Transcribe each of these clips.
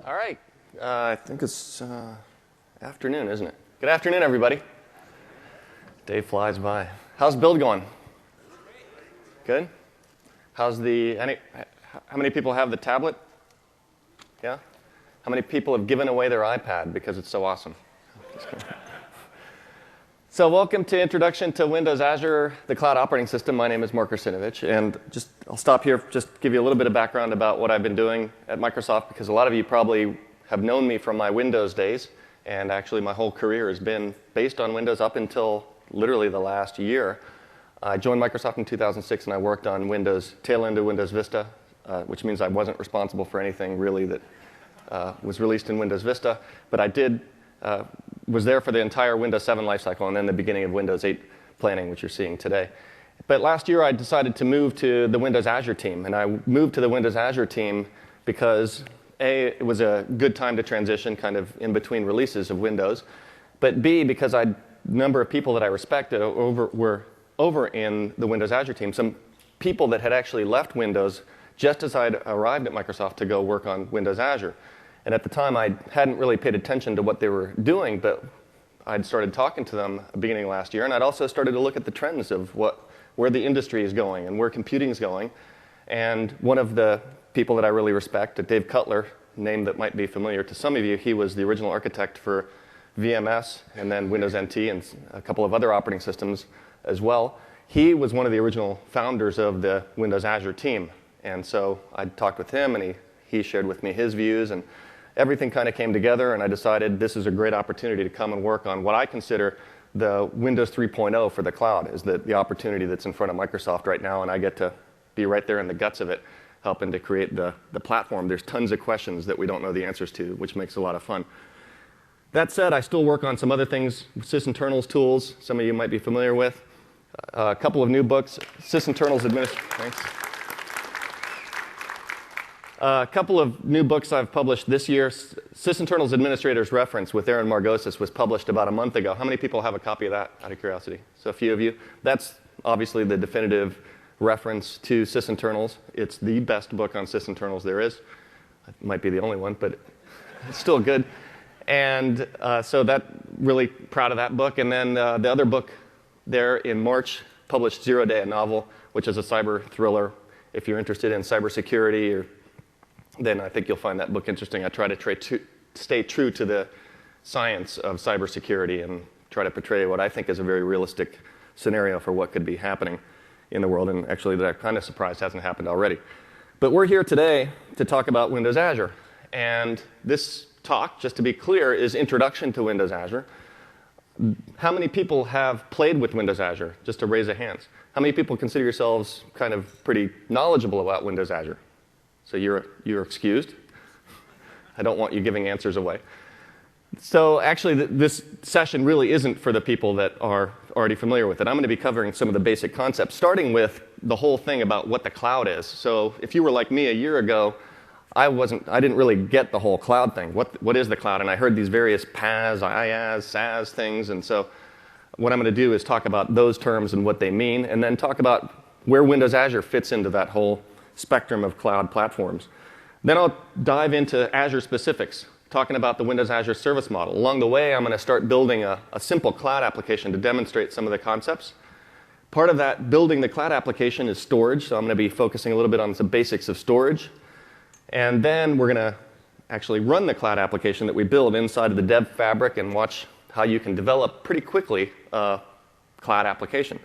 All right. I think it's afternoon, isn't it? Good afternoon, everybody. Day flies by. How's build going? Good? How many people have the tablet? Yeah? How many people have given away their iPad because it's so awesome? So welcome to Introduction to Windows Azure, the cloud operating system. My name is Mark Arsinovich, and I'll stop here, just give you a little bit of background about what I've been doing at Microsoft, because a lot of you probably have known me from my Windows days, and actually my whole career has been based on Windows up until literally the last year. I joined Microsoft in 2006, and I worked on Windows, tail end of Windows Vista, which means I wasn't responsible for anything really that was released in Windows Vista, but I was there for the entire Windows 7 lifecycle and then the beginning of Windows 8 planning, which you're seeing today. But last year I decided to move to the Windows Azure team, and I moved to the Windows Azure team because A, it was a good time to transition kind of in between releases of Windows, but B, because a number of people that I respected were over in the Windows Azure team, some people that had actually left Windows just as I'd arrived at Microsoft to go work on Windows Azure. And at the time, I hadn't really paid attention to what they were doing, but I'd started talking to them beginning of last year, and I'd also started to look at the trends of where the industry is going and where computing is going. And one of the people that I really respect, Dave Cutler, name that might be familiar to some of you, he was the original architect for VMS and then Windows NT and a couple of other operating systems as well. He was one of the original founders of the Windows Azure team. And so I talked with him, and he shared with me his views, and everything kind of came together, and I decided this is a great opportunity to come and work on what I consider the Windows 3.0 for the cloud, is the opportunity that's in front of Microsoft right now, and I get to be right there in the guts of it, helping to create the platform. There's tons of questions that we don't know the answers to, which makes a lot of fun. That said, I still work on some other things, sysinternals tools, some of you might be familiar with. A couple of new books, sysinternals Thanks. A couple of new books I've published this year. Sysinternals Administrator's Reference with Aaron Margosis was published about a month ago. How many people have a copy of that, out of curiosity? So a few of you. That's obviously the definitive reference to sysinternals. It's the best book on sysinternals there is. It might be the only one, but it's still good. And so really proud of that book. And then the other book there in March published Zero Day, a novel, which is a cyber thriller. If you're interested in cybersecurity, then I think you'll find that book interesting. I try to stay true to the science of cybersecurity and try to portray what I think is a very realistic scenario for what could be happening in the world, and actually that I'm kind of surprised hasn't happened already. But we're here today to talk about Windows Azure. And this talk, just to be clear, is Introduction to Windows Azure. How many people have played with Windows Azure? Just to raise a hands. How many people consider yourselves kind of pretty knowledgeable about Windows Azure? So you're excused. I don't want you giving answers away. So actually, this session really isn't for the people that are already familiar with it. I'm going to be covering some of the basic concepts, starting with the whole thing about what the cloud is. So if you were like me a year ago, I didn't really get the whole cloud thing. What is the cloud? And I heard these various PaaS, IaaS, SaaS things. And so what I'm going to do is talk about those terms and what they mean, and then talk about where Windows Azure fits into that whole spectrum of cloud platforms. Then I'll dive into Azure specifics, talking about the Windows Azure service model. Along the way, I'm going to start building a simple cloud application to demonstrate some of the concepts. Part of that building the cloud application is storage, so I'm going to be focusing a little bit on some basics of storage. And then we're going to actually run the cloud application that we build inside of the dev fabric and watch how you can develop pretty quickly a cloud application.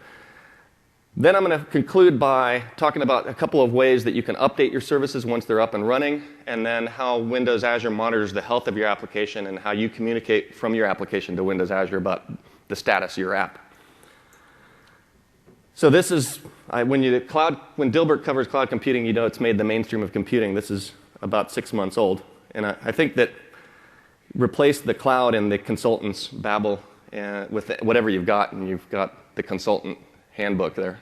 Then I'm going to conclude by talking about a couple of ways that you can update your services once they're up and running, and then how Windows Azure monitors the health of your application and how you communicate from your application to Windows Azure about the status of your app. So this is, when Dilbert covers cloud computing, you know it's made the mainstream of computing. This is about 6 months old. And I think that replace the cloud and the consultant's babble with whatever you've got, and you've got the consultant handbook there.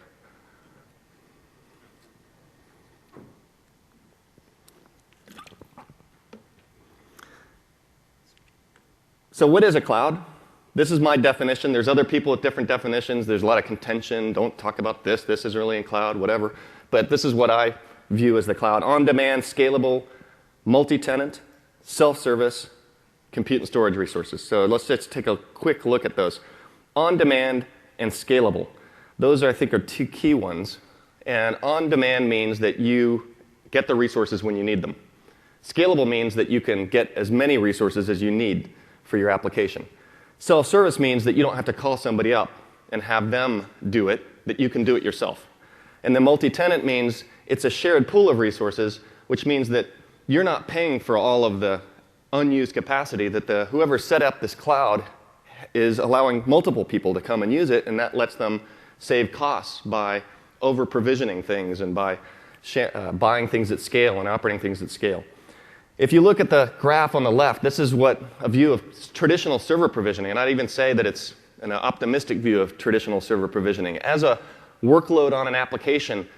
So what is a cloud? This is my definition. There's other people with different definitions. There's a lot of contention. Don't talk about this. This is really in cloud, whatever. But this is what I view as the cloud. On-demand, scalable, multi-tenant, self-service, compute and storage resources. So let's just take a quick look at those. On-demand and scalable. Those, I think, are two key ones. And on-demand means that you get the resources when you need them. Scalable means that you can get as many resources as you need for your application. Self-service means that you don't have to call somebody up and have them do it, that you can do it yourself. And then multi-tenant means it's a shared pool of resources, which means that you're not paying for all of the unused capacity, that whoever set up this cloud is allowing multiple people to come and use it, and that lets them save costs by over-provisioning things and by buying things at scale and operating things at scale. If you look at the graph on the left, this is what a view of traditional server provisioning, and I'd even say that it's an optimistic view of traditional server provisioning. As a workload on an application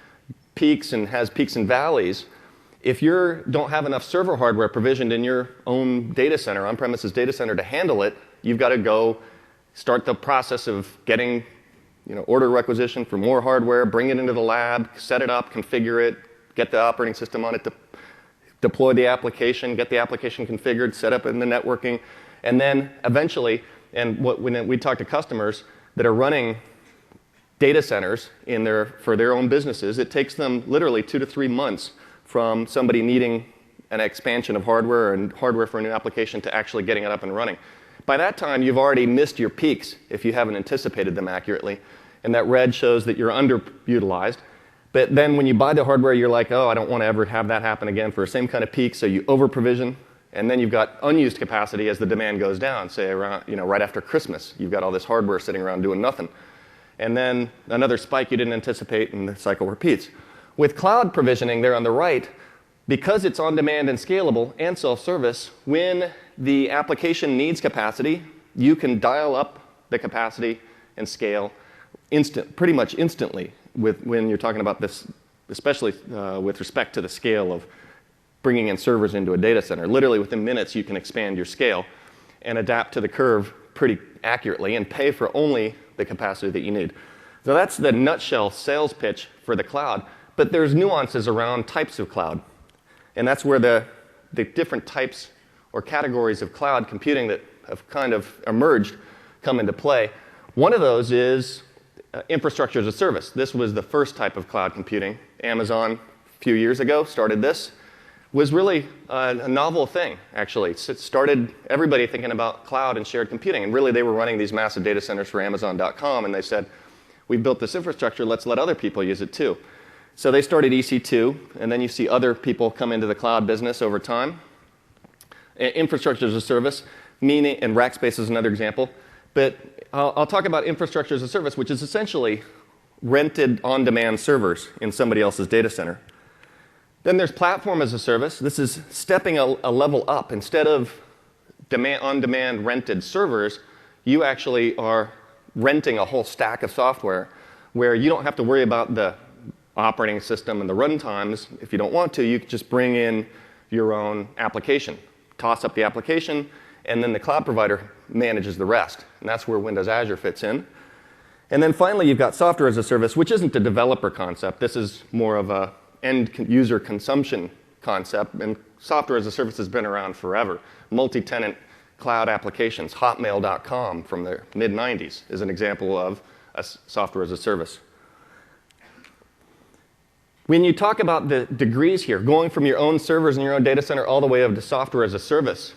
has peaks and valleys, if you don't have enough server hardware provisioned in your own data center, on-premises data center, to handle it, you've got to go start the process of getting order requisition for more hardware, bring it into the lab, set it up, configure it, get the operating system on it, deploy the application, get the application configured, set up in the networking, and then eventually, when we talk to customers that are running data centers for their own businesses, it takes them literally 2 to 3 months from somebody needing an expansion of hardware and hardware for a new application to actually getting it up and running. By that time, you've already missed your peaks if you haven't anticipated them accurately, and that red shows that you're underutilized. But then when you buy the hardware, you're like, oh, I don't want to ever have that happen again for the same kind of peak, so you over-provision, and then you've got unused capacity as the demand goes down, say around, right after Christmas. You've got all this hardware sitting around doing nothing. And then another spike you didn't anticipate, and the cycle repeats. With cloud provisioning there on the right, because it's on-demand and scalable and self-service, when the application needs capacity, you can dial up the capacity and scale pretty much instantly when you're talking about this, especially with respect to the scale of bringing in servers into a data center. Literally within minutes, you can expand your scale and adapt to the curve pretty accurately and pay for only the capacity that you need. So that's the nutshell sales pitch for the cloud. But there's nuances around types of cloud. And that's where the different types or categories of cloud computing that have kind of emerged come into play. One of those is infrastructure as a service. This was the first type of cloud computing. Amazon, a few years ago, started this. Was really a novel thing, actually. It started everybody thinking about cloud and shared computing. And really, they were running these massive data centers for Amazon.com, and they said, we built this infrastructure, let's let other people use it too. So they started EC2, and then you see other people come into the cloud business over time. Infrastructure as a service, meaning, and Rackspace is another example. But I'll talk about infrastructure as a service, which is essentially rented on-demand servers in somebody else's data center. Then there's platform as a service. This is stepping a level up. Instead of on-demand rented servers, you actually are renting a whole stack of software where you don't have to worry about the operating system and the runtimes. If you don't want to, you can just bring in your own application, toss up the application, and then the cloud provider manages the rest. And that's where Windows Azure fits in. And then finally, you've got software as a service, which isn't a developer concept. This is more of a end user consumption concept, and software as a service has been around forever. Multi-tenant cloud applications, hotmail.com from the mid-90s is an example of a software as a service. When you talk about the degrees here, going from your own servers in your own data center all the way up to software as a service,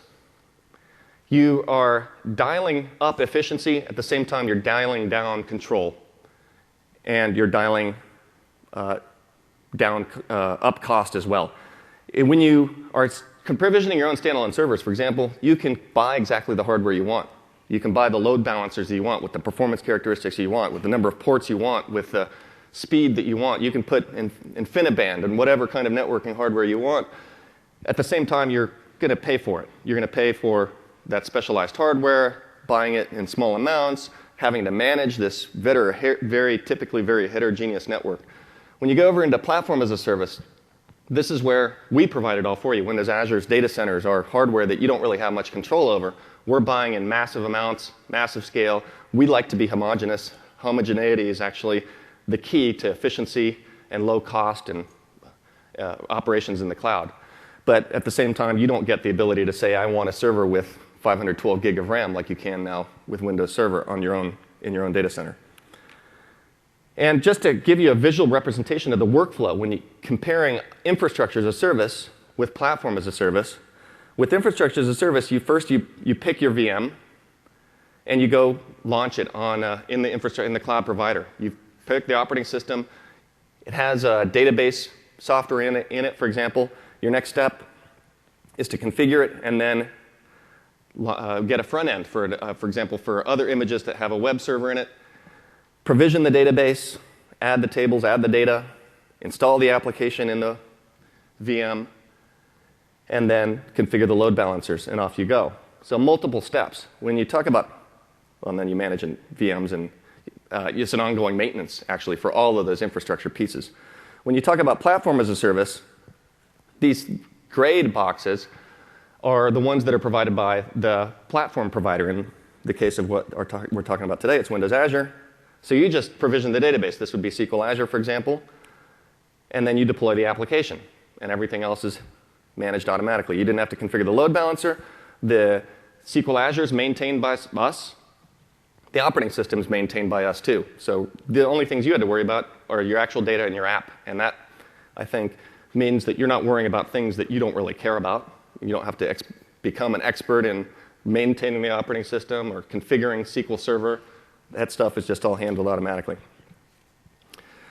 you are dialing up efficiency at the same time you're dialing down control, and you're dialing up cost as well. When you are provisioning your own standalone servers, for example, you can buy exactly the hardware you want. You can buy the load balancers that you want with the performance characteristics you want, with the number of ports you want, with the speed that you want. You can put in InfiniBand and whatever kind of networking hardware you want. At the same time, you're going to pay for it. You're going to pay for that specialized hardware, buying it in small amounts, having to manage this typically very heterogeneous network. When you go over into platform as a service, this is where we provide it all for you. Windows Azure's data centers are hardware that you don't really have much control over. We're buying in massive amounts, massive scale. We like to be homogeneous. Homogeneity is actually the key to efficiency and low cost and operations in the cloud. But at the same time, you don't get the ability to say, I want a server with 512 gig of RAM like you can now with Windows Server on in your own data center. And just to give you a visual representation of the workflow, when you're comparing infrastructure as a service with platform as a service, with infrastructure as a service, you pick your VM, and you go launch it in the cloud provider. You pick the operating system. It has a database software in it, for example. Your next step is to configure it and then get a front end, for example, for other images that have a web server in it. Provision the database, add the tables, add the data, install the application in the VM, and then configure the load balancers, and off you go. So multiple steps. When you talk about, well, then you manage VMs, and it's an ongoing maintenance, actually, for all of those infrastructure pieces. When you talk about platform as a service, these grayed boxes are the ones that are provided by the platform provider. In the case of what we're talking about today, it's Windows Azure. So you just provision the database. This would be SQL Azure, for example. And then you deploy the application. And everything else is managed automatically. You didn't have to configure the load balancer. The SQL Azure is maintained by us. The operating system is maintained by us, too. So the only things you had to worry about are your actual data and your app. And that, I think, means that you're not worrying about things that you don't really care about. You don't have to become an expert in maintaining the operating system or configuring SQL Server. That stuff is just all handled automatically.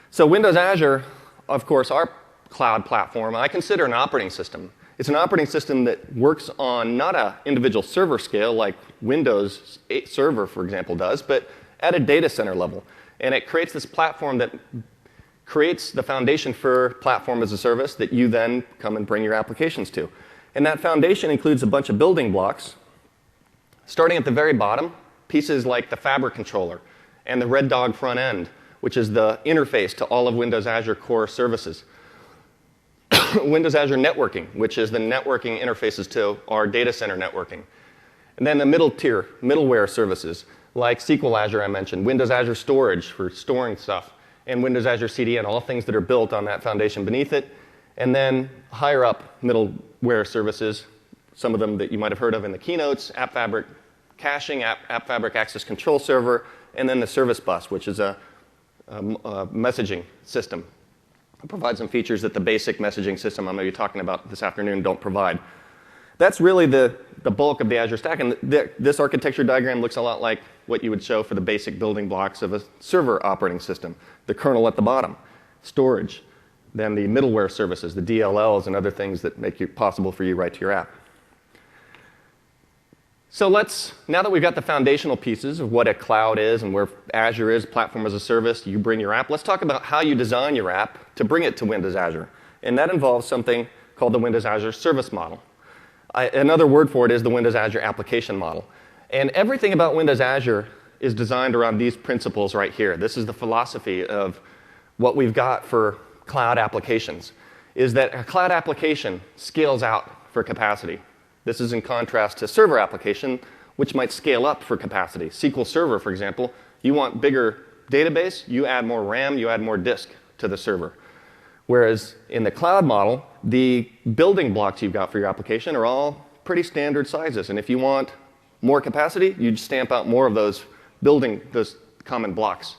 So Windows Azure, of course, our cloud platform, I consider an operating system. It's an operating system that works on not an individual server scale like Windows Server, for example, does, but at a data center level. And it creates this platform that creates the foundation for platform as a service that you then come and bring your applications to. And that foundation includes a bunch of building blocks, starting at the very bottom, pieces like the Fabric controller and the Red Dog front end, which is the interface to all of Windows Azure core services. Windows Azure networking, which is the networking interfaces to our data center networking. And then the middle tier, middleware services, like SQL Azure I mentioned, Windows Azure Storage for storing stuff, and Windows Azure CDN, all things that are built on that foundation beneath it. And then higher up, middleware services, some of them that you might have heard of in the keynotes, App Fabric caching, App Fabric access control server, and then the service bus, which is a messaging system. It provides some features that the basic messaging system I'm going to be talking about this afternoon don't provide. That's really the bulk of the Azure stack. And this architecture diagram looks a lot like what you would show for the basic building blocks of a server operating system. The kernel at the bottom, storage, then the middleware services, the DLLs, and other things that make it possible for you to write to your app. So now that we've got the foundational pieces of what a cloud is and where Azure is, platform as a service, you bring your app, let's talk about how you design your app to bring it to Windows Azure. And that involves something called the Windows Azure service model. Another word for it is the Windows Azure application model. And everything about Windows Azure is designed around these principles right here. This is the philosophy of what we've got for cloud applications, is that a cloud application scales out for capacity. This is in contrast to server application, which might scale up for capacity. SQL Server, for example, you want bigger database, you add more RAM, you add more disk to the server. Whereas in the cloud model, the building blocks you've got for your application are all pretty standard sizes. And if you want more capacity, you stamp out more of those common blocks,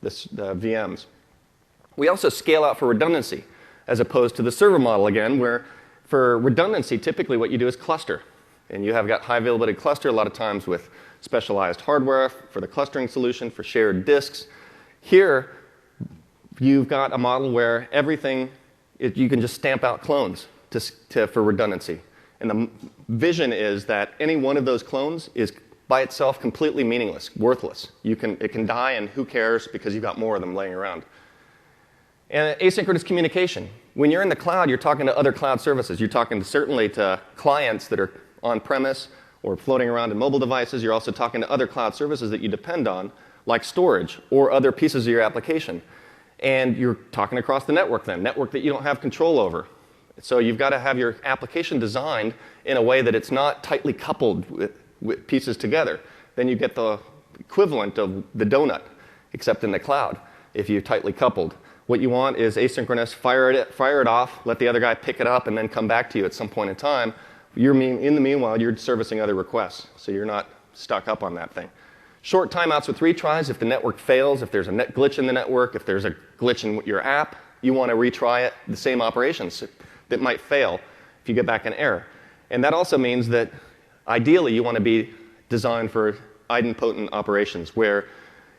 the VMs. We also scale out for redundancy, as opposed to the server model again, where for redundancy, typically what you do is cluster. And you have got high availability cluster a lot of times with specialized hardware for the clustering solution, for shared disks. Here, you've got a model where everything, you can just stamp out clones for redundancy. And the vision is that any one of those clones is by itself completely meaningless, worthless. It can die, and who cares, because you've got more of them laying around. And asynchronous communication. When you're in the cloud, you're talking to other cloud services. You're talking certainly to clients that are on-premise or floating around in mobile devices. You're also talking to other cloud services that you depend on, like storage or other pieces of your application. And you're talking across the network then, network that you don't have control over. So you've got to have your application designed in a way that it's not tightly coupled with pieces together. Then you get the equivalent of the donut, except in the cloud, if you're tightly coupled. What you want is asynchronous, fire it off, let the other guy pick it up, and then come back to you at some point in time. In the meanwhile, you're servicing other requests, so you're not stuck up on that thing. Short timeouts with retries. If the network fails, if there's a glitch in the network, if there's a glitch in your app, you want to retry it, the same operations that might fail if you get back an error. And that also means that ideally you want to be designed for idempotent operations where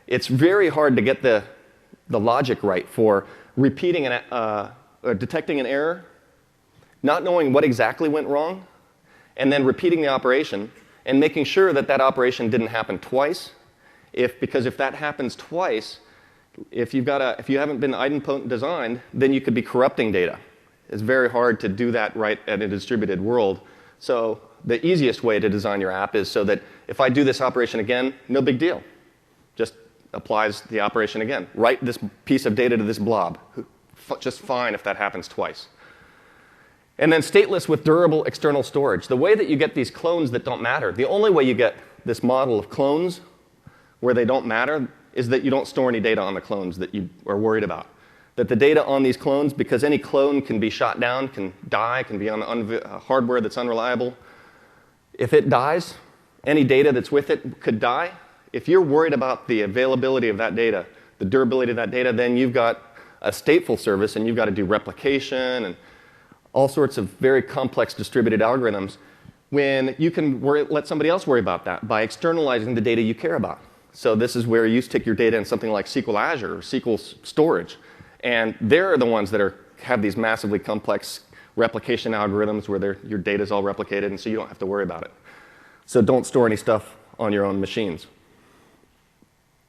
it's very hard to get the logic right for repeating detecting an error, not knowing what exactly went wrong, and then repeating the operation and making sure that that operation didn't happen twice. Because if that happens twice, if you haven't been idempotent designed, then you could be corrupting data. It's very hard to do that right in a distributed world. So the easiest way to design your app is so that if I do this operation again, no big deal. Just applies the operation again. Write this piece of data to this blob. Just fine if that happens twice. And then stateless with durable external storage. The way that you get these clones that don't matter, the only way you get this model of clones where they don't matter is that you don't store any data on the clones that you are worried about. That the data on these clones, because any clone can be shot down, can die, can be on hardware that's unreliable. If it dies, any data that's with it could die. If you're worried about the availability of that data, the durability of that data, then you've got a stateful service and you've got to do replication and all sorts of very complex distributed algorithms when you can let somebody else worry about that by externalizing the data you care about. So this is where you stick your data in something like SQL Azure or SQL storage. And they're the ones that have these massively complex replication algorithms where your data is all replicated, and so you don't have to worry about it. So don't store any stuff on your own machines.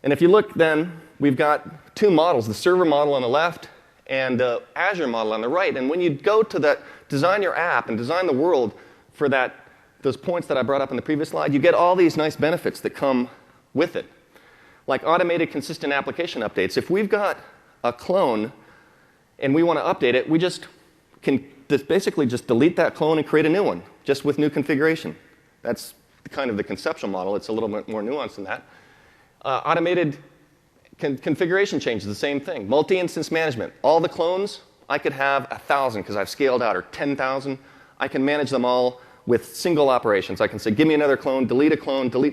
And if you look then, we've got two models, the server model on the left and the Azure model on the right. And when you go to that, design your app and design the world for those points that I brought up in the previous slide, you get all these nice benefits that come with it. Like automated consistent application updates. If we've got a clone and we want to update it, we just can basically just delete that clone and create a new one, just with new configuration. That's kind of the conceptual model. It's a little bit more nuanced than that. Automated configuration changes, the same thing. Multi-instance management. All the clones, I could have 1,000 because I've scaled out, or 10,000. I can manage them all with single operations. I can say, give me another clone, delete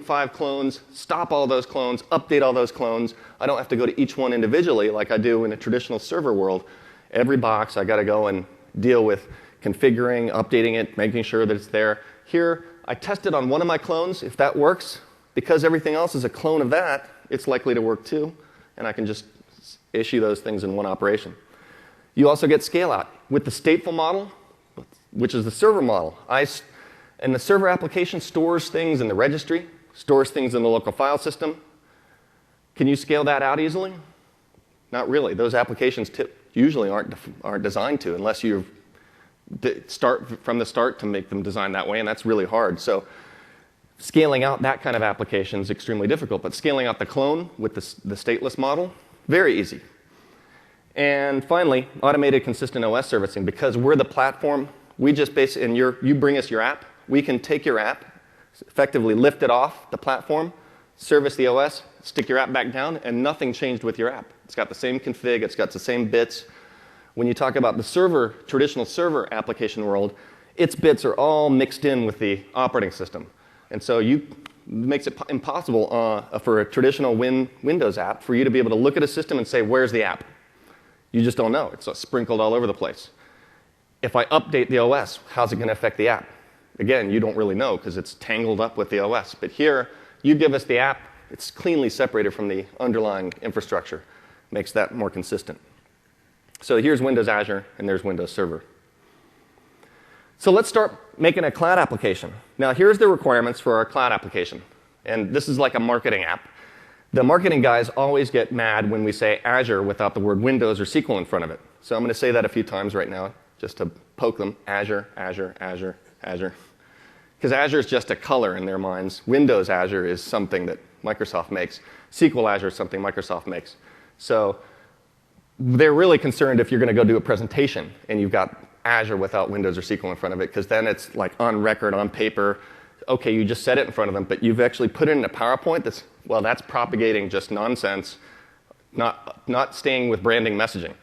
5 clones, stop all those clones, update all those clones. I don't have to go to each one individually like I do in a traditional server world. Every box, I got to go and deal with configuring, updating it, making sure that it's there. Here, I tested on one of my clones. If that works, because everything else is a clone of that, it's likely to work too, and I can just issue those things in one operation. You also get scale out. With the stateful model, which is the server model, and the server application stores things in the registry, stores things in the local file system. Can you scale that out easily? Not really. Those applications usually aren't designed to, unless you start from the start to make them designed that way, and that's really hard. So scaling out that kind of application is extremely difficult, but scaling out the clone with the stateless model, very easy. And finally, automated consistent OS servicing. Because we're the platform, we just basically, you bring us your app, we can take your app, effectively lift it off the platform, service the OS, stick your app back down, and nothing changed with your app. It's got the same config, it's got the same bits. When you talk about the traditional server application world, its bits are all mixed in with the operating system. And so it makes it impossible for a traditional Windows app for you to be able to look at a system and say, where's the app? You just don't know. It's sprinkled all over the place. If I update the OS, how's it going to affect the app? Again, you don't really know because it's tangled up with the OS. But here, you give us the app, it's cleanly separated from the underlying infrastructure. Makes that more consistent. So here's Windows Azure, and there's Windows Server. So let's start making a cloud application. Now, here's the requirements for our cloud application. And this is like a marketing app. The marketing guys always get mad when we say Azure without the word Windows or SQL in front of it. So I'm going to say that a few times right now, just to poke them. Azure, Azure, Azure, Azure. Because Azure is just a color in their minds. Windows Azure is something that Microsoft makes. SQL Azure is something Microsoft makes. So they're really concerned if you're going to go do a presentation and you've got Azure without Windows or SQL in front of it, because then it's like on record, on paper. Okay, you just said it in front of them, but you've actually put it in a PowerPoint that's propagating just nonsense, not staying with branding messaging.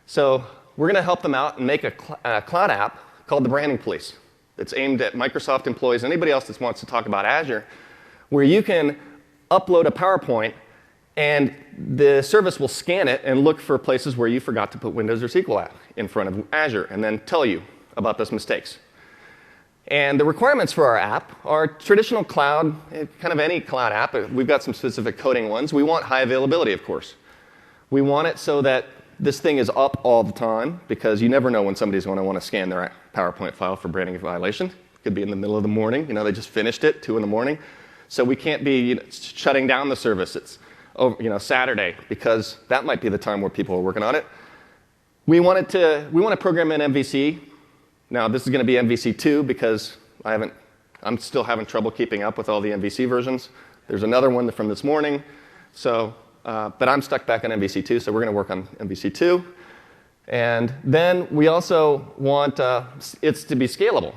So we're going to help them out and make a cloud app called the Branding Police. It's aimed at Microsoft employees, anybody else that wants to talk about Azure, where you can upload a PowerPoint and the service will scan it and look for places where you forgot to put Windows or SQL app in front of Azure and then tell you about those mistakes. And the requirements for our app are traditional cloud, kind of any cloud app. We've got some specific coding ones. We want high availability, of course. We want it so that this thing is up all the time, because you never know when somebody's going to want to scan their PowerPoint file for branding violation. It could be in the middle of the morning. They just finished it, 2 in the morning. So we can't be shutting down the service. It's Saturday, because that might be the time where people are working on it. We want to program in MVC. Now, this is going to be MVC 2 because I'm still having trouble keeping up with all the MVC versions. There's another one from this morning. But I'm stuck back on MVC 2, so we're going to work on MVC 2. And then we also want it to be scalable,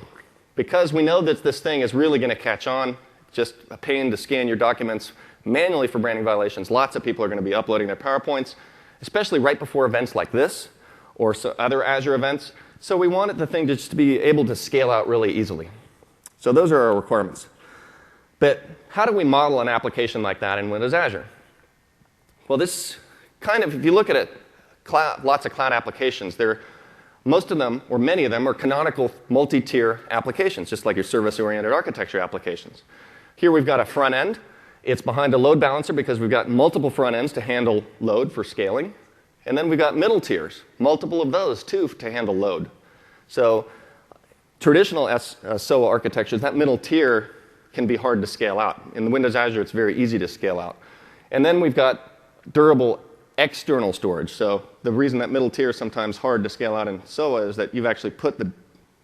because we know that this thing is really going to catch on. Just a pain to scan your documents manually for branding violations. Lots of people are going to be uploading their PowerPoints, especially right before events like this or other Azure events. So we wanted the thing to just be able to scale out really easily. So those are our requirements. But how do we model an application like that in Windows Azure? Well, this if you look at it, lots of cloud applications, most of them, or many of them, are canonical multi-tier applications, just like your service-oriented architecture applications. Here we've got a front end. It's behind a load balancer because we've got multiple front ends to handle load for scaling. And then we've got middle tiers, multiple of those, too, to handle load. So traditional SOA architectures, that middle tier can be hard to scale out. In Windows Azure, it's very easy to scale out. And then we've got durable external storage. So the reason that middle tier is sometimes hard to scale out in SOA is that you've actually put the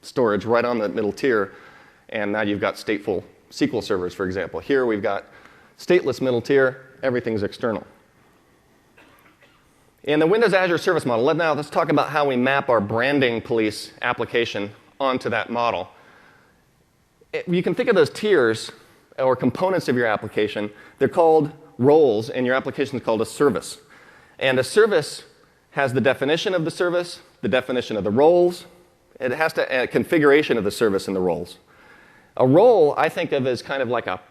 storage right on the middle tier, and now you've got stateful SQL servers, for example. Here we've got stateless middle tier, everything's external. In the Windows Azure service model, let's talk about how we map our Branding Police application onto that model. You can think of those tiers or components of your application. They're called roles, and your application is called a service. And a service has the definition of the service, the definition of the roles. It has a configuration of the service and the roles. A role, I think of as kind of like a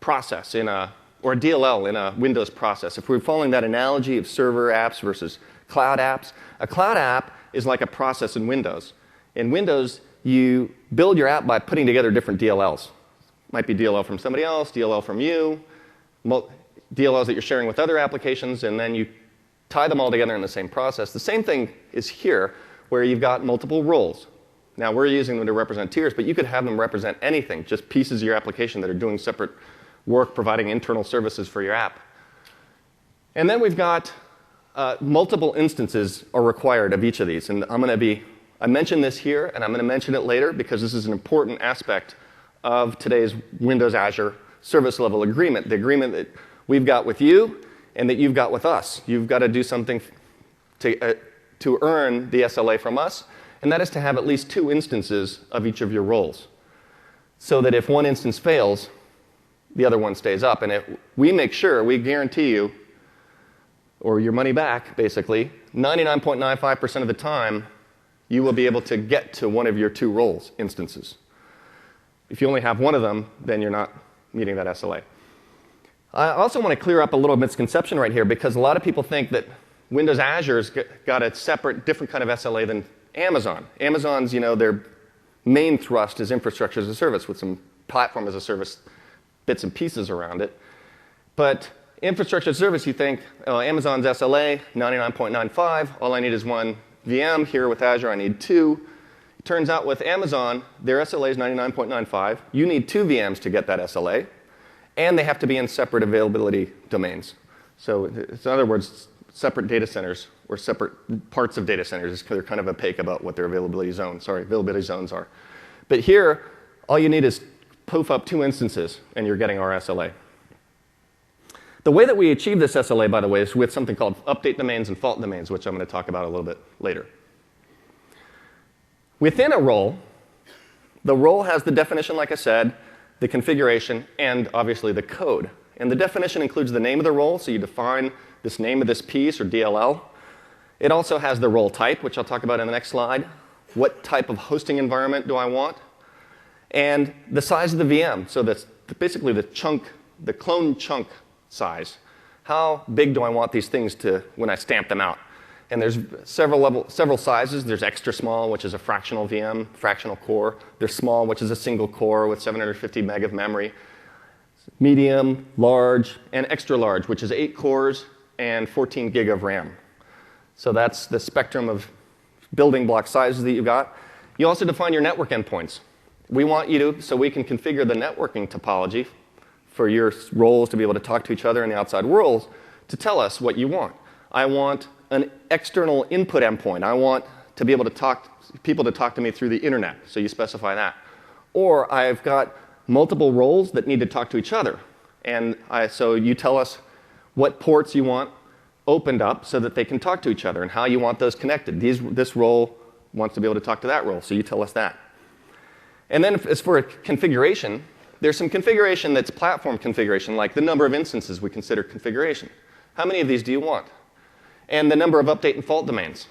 process or a DLL in a Windows process. If we're following that analogy of server apps versus cloud apps, a cloud app is like a process in Windows. In Windows, you build your app by putting together different DLLs. Might be DLL from somebody else, DLL from you, DLLs that you're sharing with other applications, and then you tie them all together in the same process. The same thing is here, where you've got multiple roles. Now, we're using them to represent tiers, but you could have them represent anything, just pieces of your application that are doing separate work, providing internal services for your app. And then we've got multiple instances are required of each of these. And I mentioned this here, and I'm going to mention it later, because this is an important aspect of today's Windows Azure service level agreement, the agreement that we've got with you and that you've got with us. You've got to do something to earn the SLA from us, and that is to have at least 2 instances of each of your roles, so that if one instance fails, the other one stays up. And we guarantee you, or your money back, basically, 99.95% of the time, you will be able to get to one of your 2 roles instances. If you only have one of them, then you're not meeting that SLA. I also want to clear up a little misconception right here, because a lot of people think that Windows Azure's got a separate, different kind of SLA than Amazon. Amazon's, their main thrust is infrastructure as a service with some platform as a service bits and pieces around it. But infrastructure as a service, you think, Amazon's SLA, 99.95. All I need is 1 VM. Here with Azure, I need 2. It turns out with Amazon, their SLA is 99.95. You need 2 VMs to get that SLA. And they have to be in separate availability domains. So in other words, separate data centers or separate parts of data centers. They're kind of opaque about what their availability zones are. But here, all you need is poof up 2 instances, and you're getting our SLA. The way that we achieve this SLA, by the way, is with something called update domains and fault domains, which I'm going to talk about a little bit later. Within a role, the role has the definition, like I said, the configuration, and obviously the code. And the definition includes the name of the role, so you define this name of this piece, or DLL. It also has the role type, which I'll talk about in the next slide. What type of hosting environment do I want? And the size of the VM. So that's basically the clone chunk size. How big do I want these things to when I stamp them out? And there's several sizes. There's extra small, which is a fractional VM, fractional core. There's small, which is a single core with 750 meg of memory. Medium, large, and extra large, which is 8 cores and 14 gig of RAM. So that's the spectrum of building block sizes that you've got. You also define your network endpoints. We want you to, so we can configure the networking topology for your roles to be able to talk to each other in the outside world, to tell us what you want. I want an external input endpoint. I want to be able to people to talk to me through the internet, so you specify that. Or I've got multiple roles that need to talk to each other. And so you tell us what ports you want opened up so that they can talk to each other and how you want those connected. This role wants to be able to talk to that role, so you tell us that. And then as for configuration, there's some configuration that's platform configuration, like the number of instances we consider configuration. How many of these do you want? And the number of update and fault domains,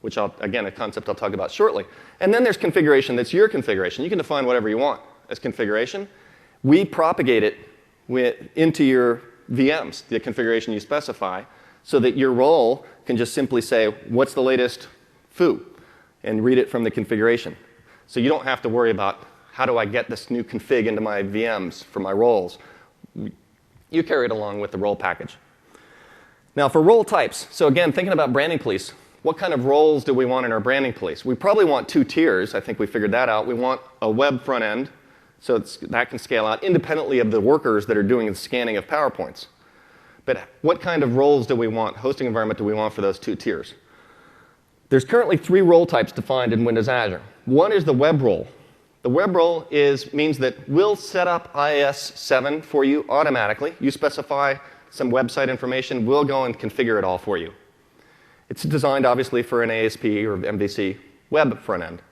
which again, a concept I'll talk about shortly. And then there's configuration that's your configuration. You can define whatever you want as configuration. We propagate it into your VMs, the configuration you specify, so that your role can just simply say, what's the latest foo, and read it from the configuration. So you don't have to worry about, how do I get this new config into my VMs for my roles? You carry it along with the role package. Now for role types, so again, thinking about branding police, what kind of roles do we want in our branding police? We probably want 2 tiers. I think we figured that out. We want a web front end, so that can scale out independently of the workers that are doing the scanning of PowerPoints. But what kind of roles do we want, hosting environment do we want for those 2 tiers? There's currently 3 role types defined in Windows Azure. One is the web role. The web role means that we'll set up IIS 7 for you automatically. You specify some website information, we'll go and configure it all for you. It's designed, obviously, for an ASP or MVC web front end.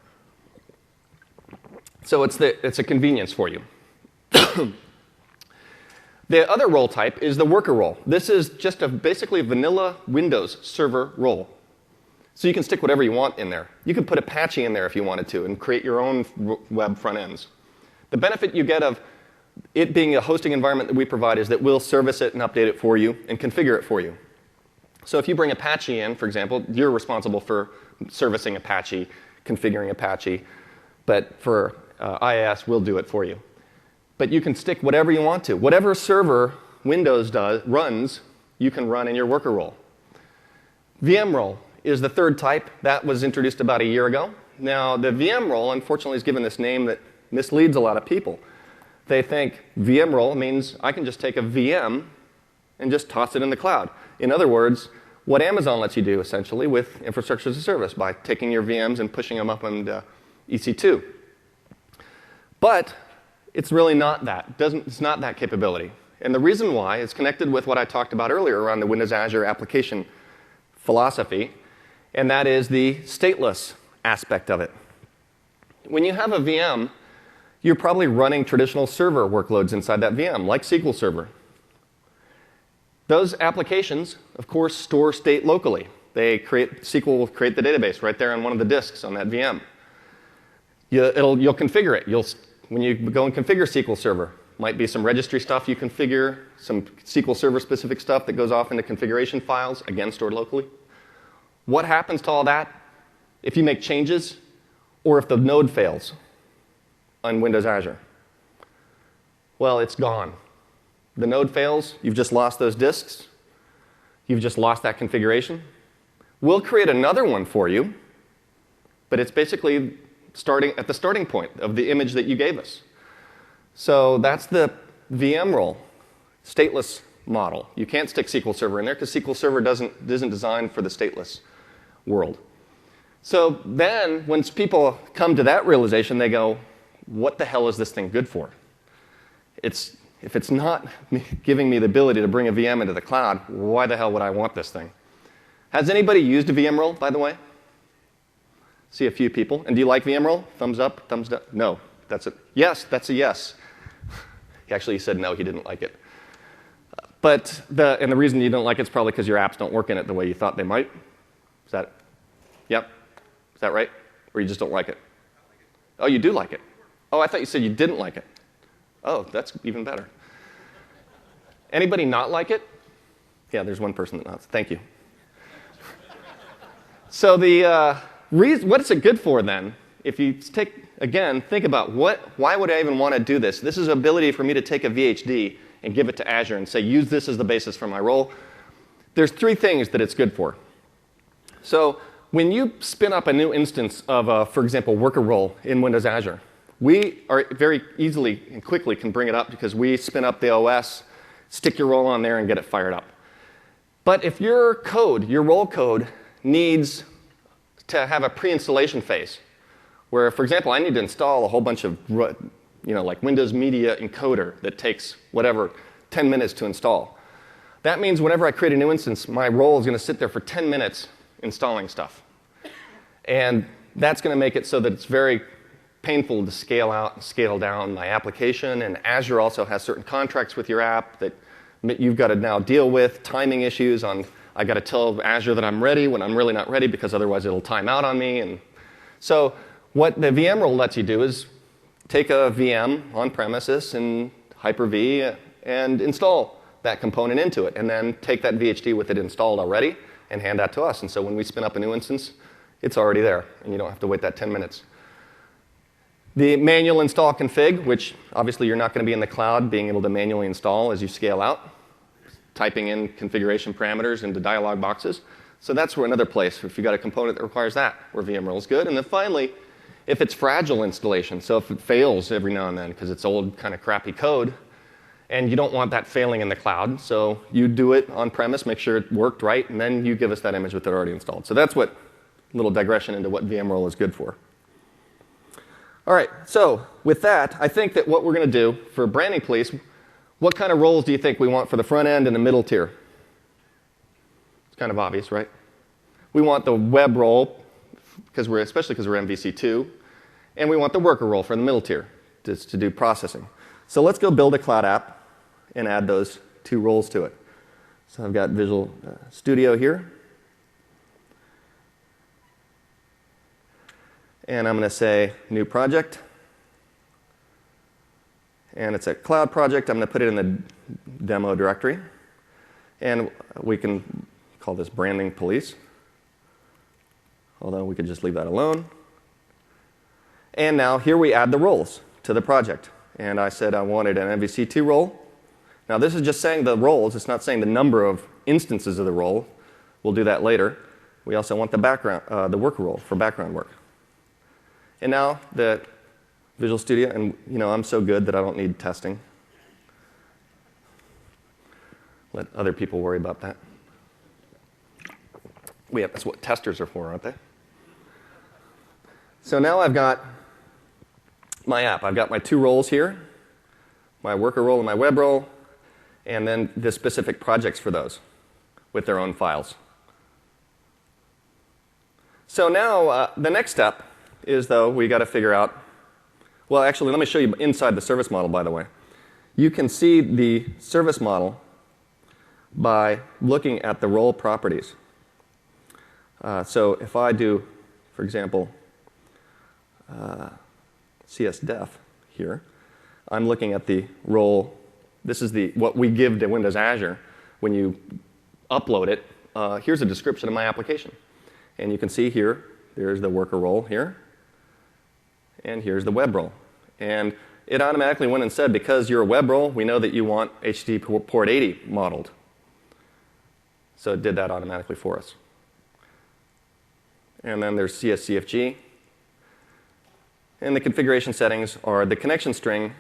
So it's a convenience for you. The other role type is the worker role. This is just basically a vanilla Windows server role. So you can stick whatever you want in there. You could put Apache in there if you wanted to and create your own web front ends. The benefit you get of it being a hosting environment that we provide is that we'll service it and update it for you and configure it for you. So if you bring Apache in, for example, you're responsible for servicing Apache, configuring Apache. But for IIS, we'll do it for you. But you can stick whatever you want to. Whatever server Windows runs, you can run in your worker role. VM role is the third type. That was introduced about a year ago. Now, the VM role, unfortunately, is given this name that misleads a lot of people. They think VM role means I can just take a VM and just toss it in the cloud. In other words, what Amazon lets you do, essentially, with infrastructure as a service by taking your VMs and pushing them up into EC2. But it's really not that. It's not that capability. And the reason why is connected with what I talked about earlier around the Windows Azure application philosophy, and that is the stateless aspect of it. When you have a VM, you're probably running traditional server workloads inside that VM, like SQL Server. Those applications, of course, store state locally. SQL will create the database right there on one of the disks on that VM. You'll configure it. When you go and configure SQL Server, might be some registry stuff you configure, some SQL Server specific stuff that goes off into configuration files, again stored locally. What happens to all that if you make changes or if the node fails on Windows Azure? Well, it's gone. The node fails, you've just lost those disks, you've just lost that configuration. We'll create another one for you, but it's basically starting at the starting point of the image that you gave us. So that's the VM role, stateless model. You can't stick SQL Server in there because SQL Server isn't designed for the stateless world. So then, when people come to that realization, they go, what the hell is this thing good for? If it's not giving me the ability to bring a VM into the cloud, why the hell would I want this thing? Has anybody used a VM role, by the way? See a few people. And do you like VM role? Thumbs up, thumbs down? No. That's it. Yes, that's a yes. Actually, he said no, he didn't like it. And the reason you don't like it is probably because your apps don't work in it the way you thought they might. Is that, yep? Is that right? Or you just don't like it? Oh, you do like it. Oh, I thought you said you didn't like it. Oh, that's even better. Anybody not like it? Yeah, there's one person that nods. Thank you. So the what is it good for then? If you think about why would I even want to do this? This is an ability for me to take a VHD and give it to Azure and say, use this as the basis for my role. There's three things that it's good for. So when you spin up a new instance of, for example, worker role in Windows Azure, we are very easily and quickly can bring it up because we spin up the OS, stick your role on there, and get it fired up. But if your code, your role code, needs to have a pre-installation phase, where, for example, I need to install a whole bunch of, like Windows Media Encoder that takes, 10 minutes to install. That means whenever I create a new instance, my role is going to sit there for 10 minutes installing stuff. And that's going to make it so that it's very painful to scale out and scale down my application. And Azure also has certain contracts with your app that you've got to now deal with, timing issues on, I got to tell Azure that I'm ready when I'm really not ready because otherwise it'll time out on me. And so what the VM role lets you do is take a VM on premises and Hyper-V and install that component into it, and then take that VHD with it installed already and hand that to us. And so when we spin up a new instance, it's already there, and you don't have to wait that 10 minutes. The manual install config, which obviously you're not going to be in the cloud being able to manually install as you scale out, typing in configuration parameters into dialog boxes. So that's where another place, if you've got a component that requires that, where VMRole is good. And then finally, if it's fragile installation, so if it fails every now and then because it's old kind of crappy code, and you don't want that failing in the cloud, so you do it on premise, make sure it worked right, and then you give us that image with it already installed. So that's what little digression into what VMRole is good for. All right, so with that, I think that what we're going to do for branding police, what kind of roles do you think we want for the front end and the middle tier? It's kind of obvious, right? We want the web role, especially because we're MVC2, and we want the worker role for the middle tier to do processing. So let's go build a cloud app and add those two roles to it. So I've got Visual Studio here. And I'm going to say new project. And it's a cloud project. I'm going to put it in the demo directory. And we can call this branding police. Although we could just leave that alone. And now here we add the roles to the project. And I said I wanted an MVC2 role. Now this is just saying the roles. It's not saying the number of instances of the role. We'll do that later. We also want the the worker role for background work. And now the Visual Studio, and I'm so good that I don't need testing. Let other people worry about that. That's what testers are for, aren't they? So now I've got my app. I've got my two roles here, my worker role and my web role, and then the specific projects for those with their own files. So now the next step is, though, we got to figure out, well, actually, let me show you inside the service model, by the way. You can see the service model by looking at the role properties. So if I do, for example, CSDef here, I'm looking at the role. This is what we give to Windows Azure when you upload it. Here's a description of my application. And you can see here, there's the worker role here. And here's the web role. And it automatically went and said, because you're a web role, we know that you want HTTP port 80 modeled. So it did that automatically for us. And then there's CSCFG. And the configuration settings are the connection string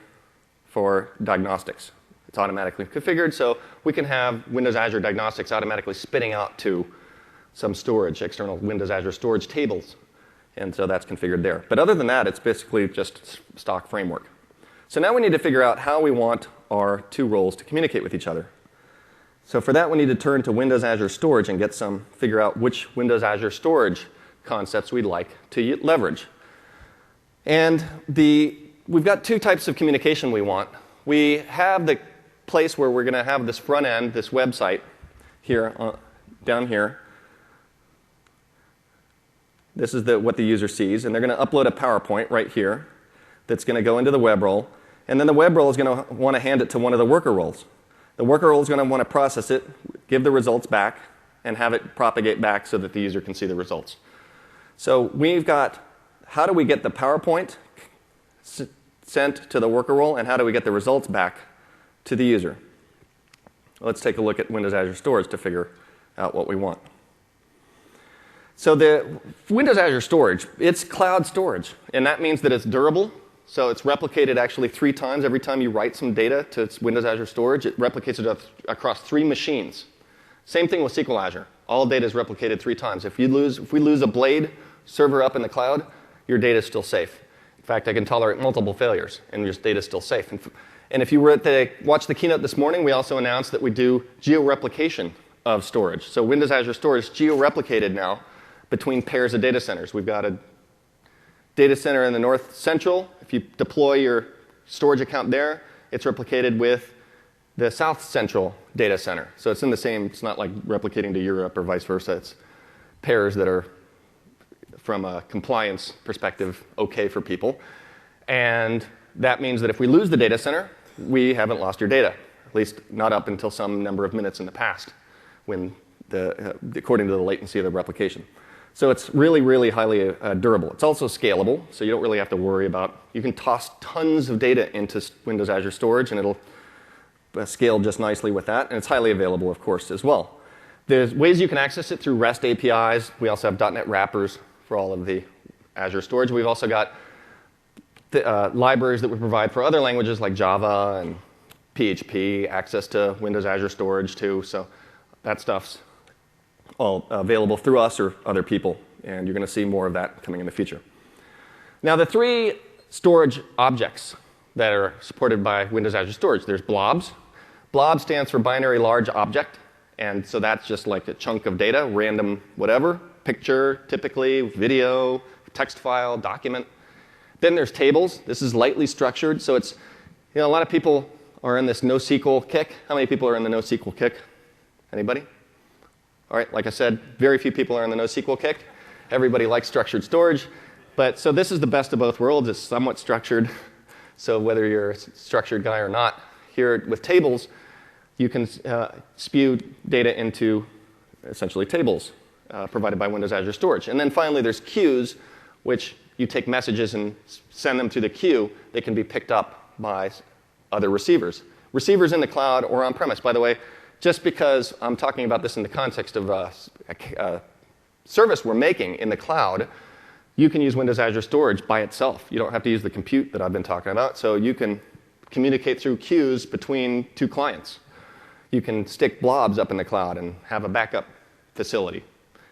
for diagnostics. It's automatically configured, so we can have Windows Azure Diagnostics automatically spitting out to some storage, external Windows Azure storage tables. And so that's configured there. But other than that, it's basically just stock framework. So now we need to figure out how we want our two roles to communicate with each other. So for that, we need to turn to Windows Azure Storage and figure out which Windows Azure Storage concepts we'd like to leverage. And we've got two types of communication we want. We have the place where we're going to have this front end, this website here, down here. This is what the user sees. And they're going to upload a PowerPoint right here that's going to go into the web role. And then the web role is going to want to hand it to one of the worker roles. The worker role is going to want to process it, give the results back, and have it propagate back so that the user can see the results. So we've got, how do we get the PowerPoint sent to the worker role, and how do we get the results back to the user? Let's take a look at Windows Azure Storage to figure out what we want. So the Windows Azure Storage, it's cloud storage, and that means that it's durable. So it's replicated actually 3 times. Every time you write some data to Windows Azure Storage, it replicates it across 3 machines. Same thing with SQL Azure. All data is replicated 3 times. If we lose a blade server up in the cloud, your data is still safe. In fact, I can tolerate multiple failures, and your data is still safe. And if you were watched the keynote this morning, we also announced that we do geo-replication of storage. So Windows Azure Storage is geo-replicated now between pairs of data centers. We've got a data center in the north central. If you deploy your storage account there, it's replicated with the south central data center. So it's in the same, it's not like replicating to Europe or vice versa. It's pairs that are, from a compliance perspective, okay for people. And that means that if we lose the data center, we haven't lost your data, at least not up until some number of minutes in the past, when according to the latency of the replication. So it's really, really highly durable. It's also scalable, so you don't really have to worry about, you can toss tons of data into Windows Azure Storage, and it'll scale just nicely with that. And it's highly available, of course, as well. There's ways you can access it through REST APIs. We also have .NET wrappers for all of the Azure storage. We've also got libraries that we provide for other languages like Java and PHP, access to Windows Azure Storage, too. So that stuff's all available through us or other people, and you're going to see more of that coming in the future. Now, the 3 storage objects that are supported by Windows Azure Storage, there's blobs. Blob stands for binary large object, and so that's just like a chunk of data, random whatever, picture, typically, video, text file, document. Then there's tables. This is lightly structured, so it's, a lot of people are in this NoSQL kick. How many people are in the NoSQL kick? Anybody? All right, like I said, very few people are in the NoSQL kick. Everybody likes structured storage. But so this is the best of both worlds. It's somewhat structured. So whether you're a structured guy or not, here with tables, you can spew data into essentially tables provided by Windows Azure Storage. And then finally, there's queues, which you take messages and send them to the queue. They can be picked up by other receivers. Receivers in the cloud or on-premise. By the way, just because I'm talking about this in the context of a service we're making in the cloud, you can use Windows Azure Storage by itself. You don't have to use the compute that I've been talking about. So you can communicate through queues between 2 clients. You can stick blobs up in the cloud and have a backup facility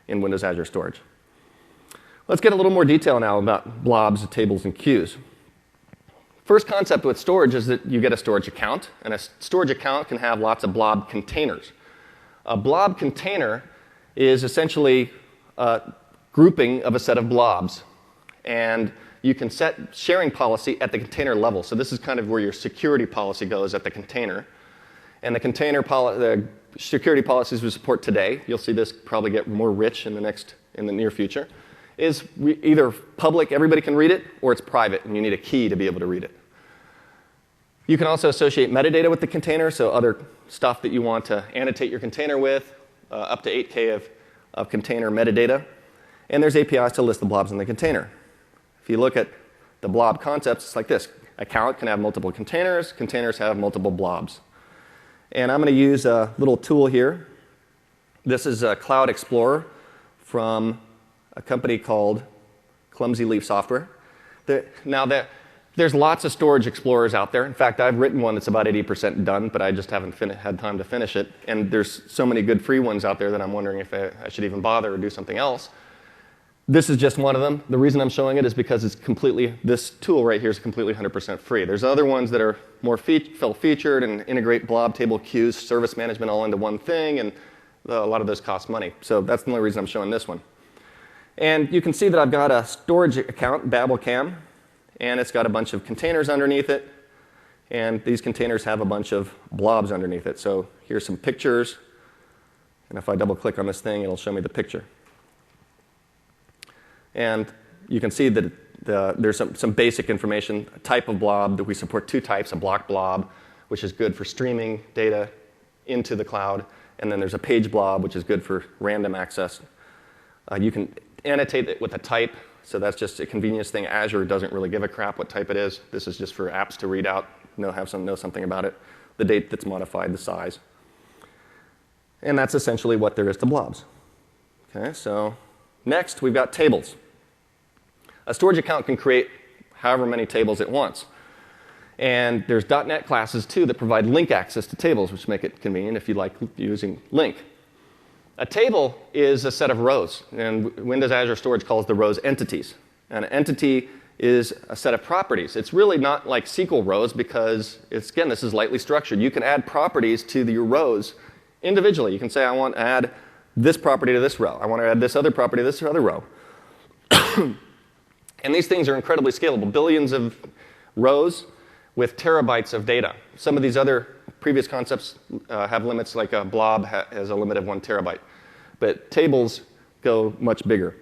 in Windows Azure Storage. Let's get a little more detail now about blobs, tables, and queues. First concept with storage is that you get a storage account, and a storage account can have lots of blob containers. A blob container is essentially a grouping of a set of blobs, and you can set sharing policy at the container level. So this is kind of where your security policy goes, at the container. And the security policies we support today, you'll see this probably get more rich in the near future, is either public, everybody can read it, or it's private, and you need a key to be able to read it. You can also associate metadata with the container, so other stuff that you want to annotate your container with, up to 8K of container metadata. And there's APIs to list the blobs in the container. If you look at the blob concepts, it's like this. Account can have multiple containers. Containers have multiple blobs. And I'm going to use a little tool here. This is a Cloud Explorer from a company called Clumsy Leaf Software. There's lots of storage explorers out there. In fact, I've written one that's about 80% done, but I just haven't had time to finish it. And there's so many good free ones out there that I'm wondering if I should even bother or do something else. This is just one of them. The reason I'm showing it is because this tool right here is completely 100% free. There's other ones that are more featured and integrate blob, table, queues, service management all into one thing, and a lot of those cost money. So that's the only reason I'm showing this one. And you can see that I've got a storage account, BabbleCam, and it's got a bunch of containers underneath it. And these containers have a bunch of blobs underneath it. So here's some pictures. And if I double click on this thing, it'll show me the picture. And you can see that there's some basic information, a type of blob that we support 2 types, a block blob, which is good for streaming data into the cloud, and then there's a page blob, which is good for random access. You can annotate it with a type, so that's just a convenience thing. Azure doesn't really give a crap what type it is. This is just for apps to read out, know something about it, the date that's modified, the size. And that's essentially what there is to blobs. Okay, so next we've got tables. A storage account can create however many tables it wants. And there's .NET classes, too, that provide link access to tables, which make it convenient if you like using link. A table is a set of rows, and Windows Azure Storage calls the rows entities. And an entity is a set of properties. It's really not like SQL rows because, again, this is lightly structured. You can add properties to your rows individually. You can say, I want to add this property to this row. I want to add this other property to this other row. And these things are incredibly scalable. Billions of rows with terabytes of data. Some of these other previous concepts have limits, like a blob has a limit of 1 terabyte. But tables go much bigger.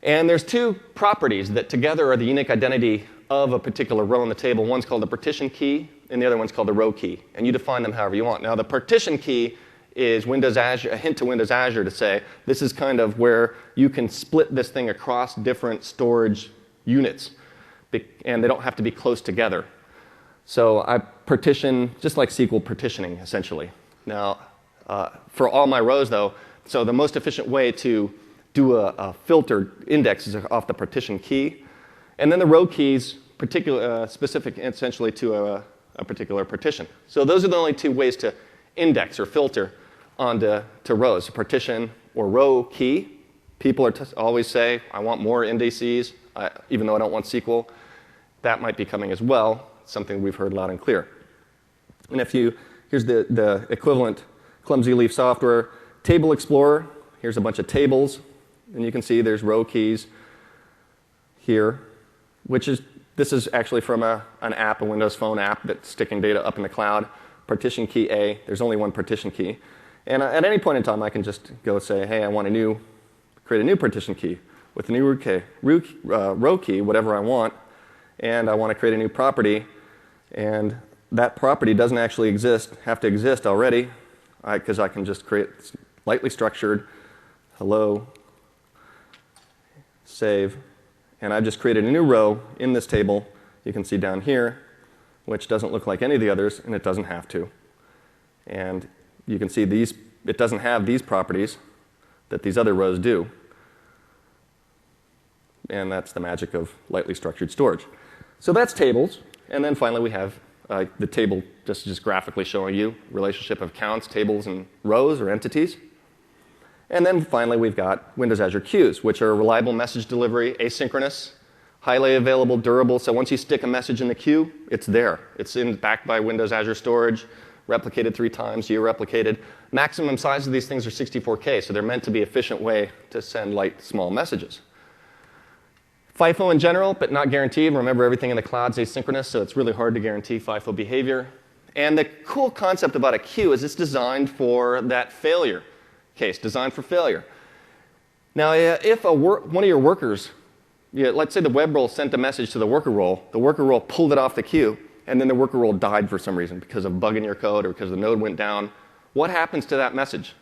And there's 2 properties that together are the unique identity of a particular row in the table. One's called the partition key, and the other one's called the row key. And you define them however you want. Now, the partition key is Windows Azure, a hint to Windows Azure to say, this is kind of where you can split this thing across different storage units, and they don't have to be close together. So I partition, just like SQL partitioning, essentially. Now, for all my rows, though, so the most efficient way to do a filter index is off the partition key, and then the row keys specific essentially to a particular partition. So those are the only 2 ways to index or filter onto rows, partition or row key. People always say, I want more indices, even though I don't want SQL. That might be coming as well, something we've heard loud and clear. And here's the equivalent clumsy leaf software. Table Explorer, here's a bunch of tables. And you can see there's row keys here, this is actually from an app, a Windows Phone app that's sticking data up in the cloud. Partition key A, there's only 1 partition key. And at any point in time, I can just go say, hey, I want create a new partition key with a new row key, whatever I want, and I want to create a new property, and that property doesn't actually have to exist already, because I can just create lightly structured hello, save, and I've just created a new row in this table. You can see down here, which doesn't look like any of the others, and it doesn't have to. And you can see it doesn't have these properties that these other rows do. And that's the magic of lightly structured storage. So that's tables. And then finally we have the table just graphically showing you relationship of counts, tables, and rows or entities. And then finally we've got Windows Azure Queues, which are reliable message delivery, asynchronous, highly available, durable. So once you stick a message in the queue, it's there. It's backed by Windows Azure Storage, replicated 3 times, geo-replicated. Maximum size of these things are 64K, so they're meant to be an efficient way to send light, small messages. FIFO in general, but not guaranteed. Remember, everything in the cloud's asynchronous, so it's really hard to guarantee FIFO behavior. And the cool concept about a queue is it's designed for that failure case, designed for failure. Now, if one of your workers, let's say the web role sent a message to the worker role pulled it off the queue, and then the worker role died for some reason because of a bug in your code or because the node went down, what happens to that message?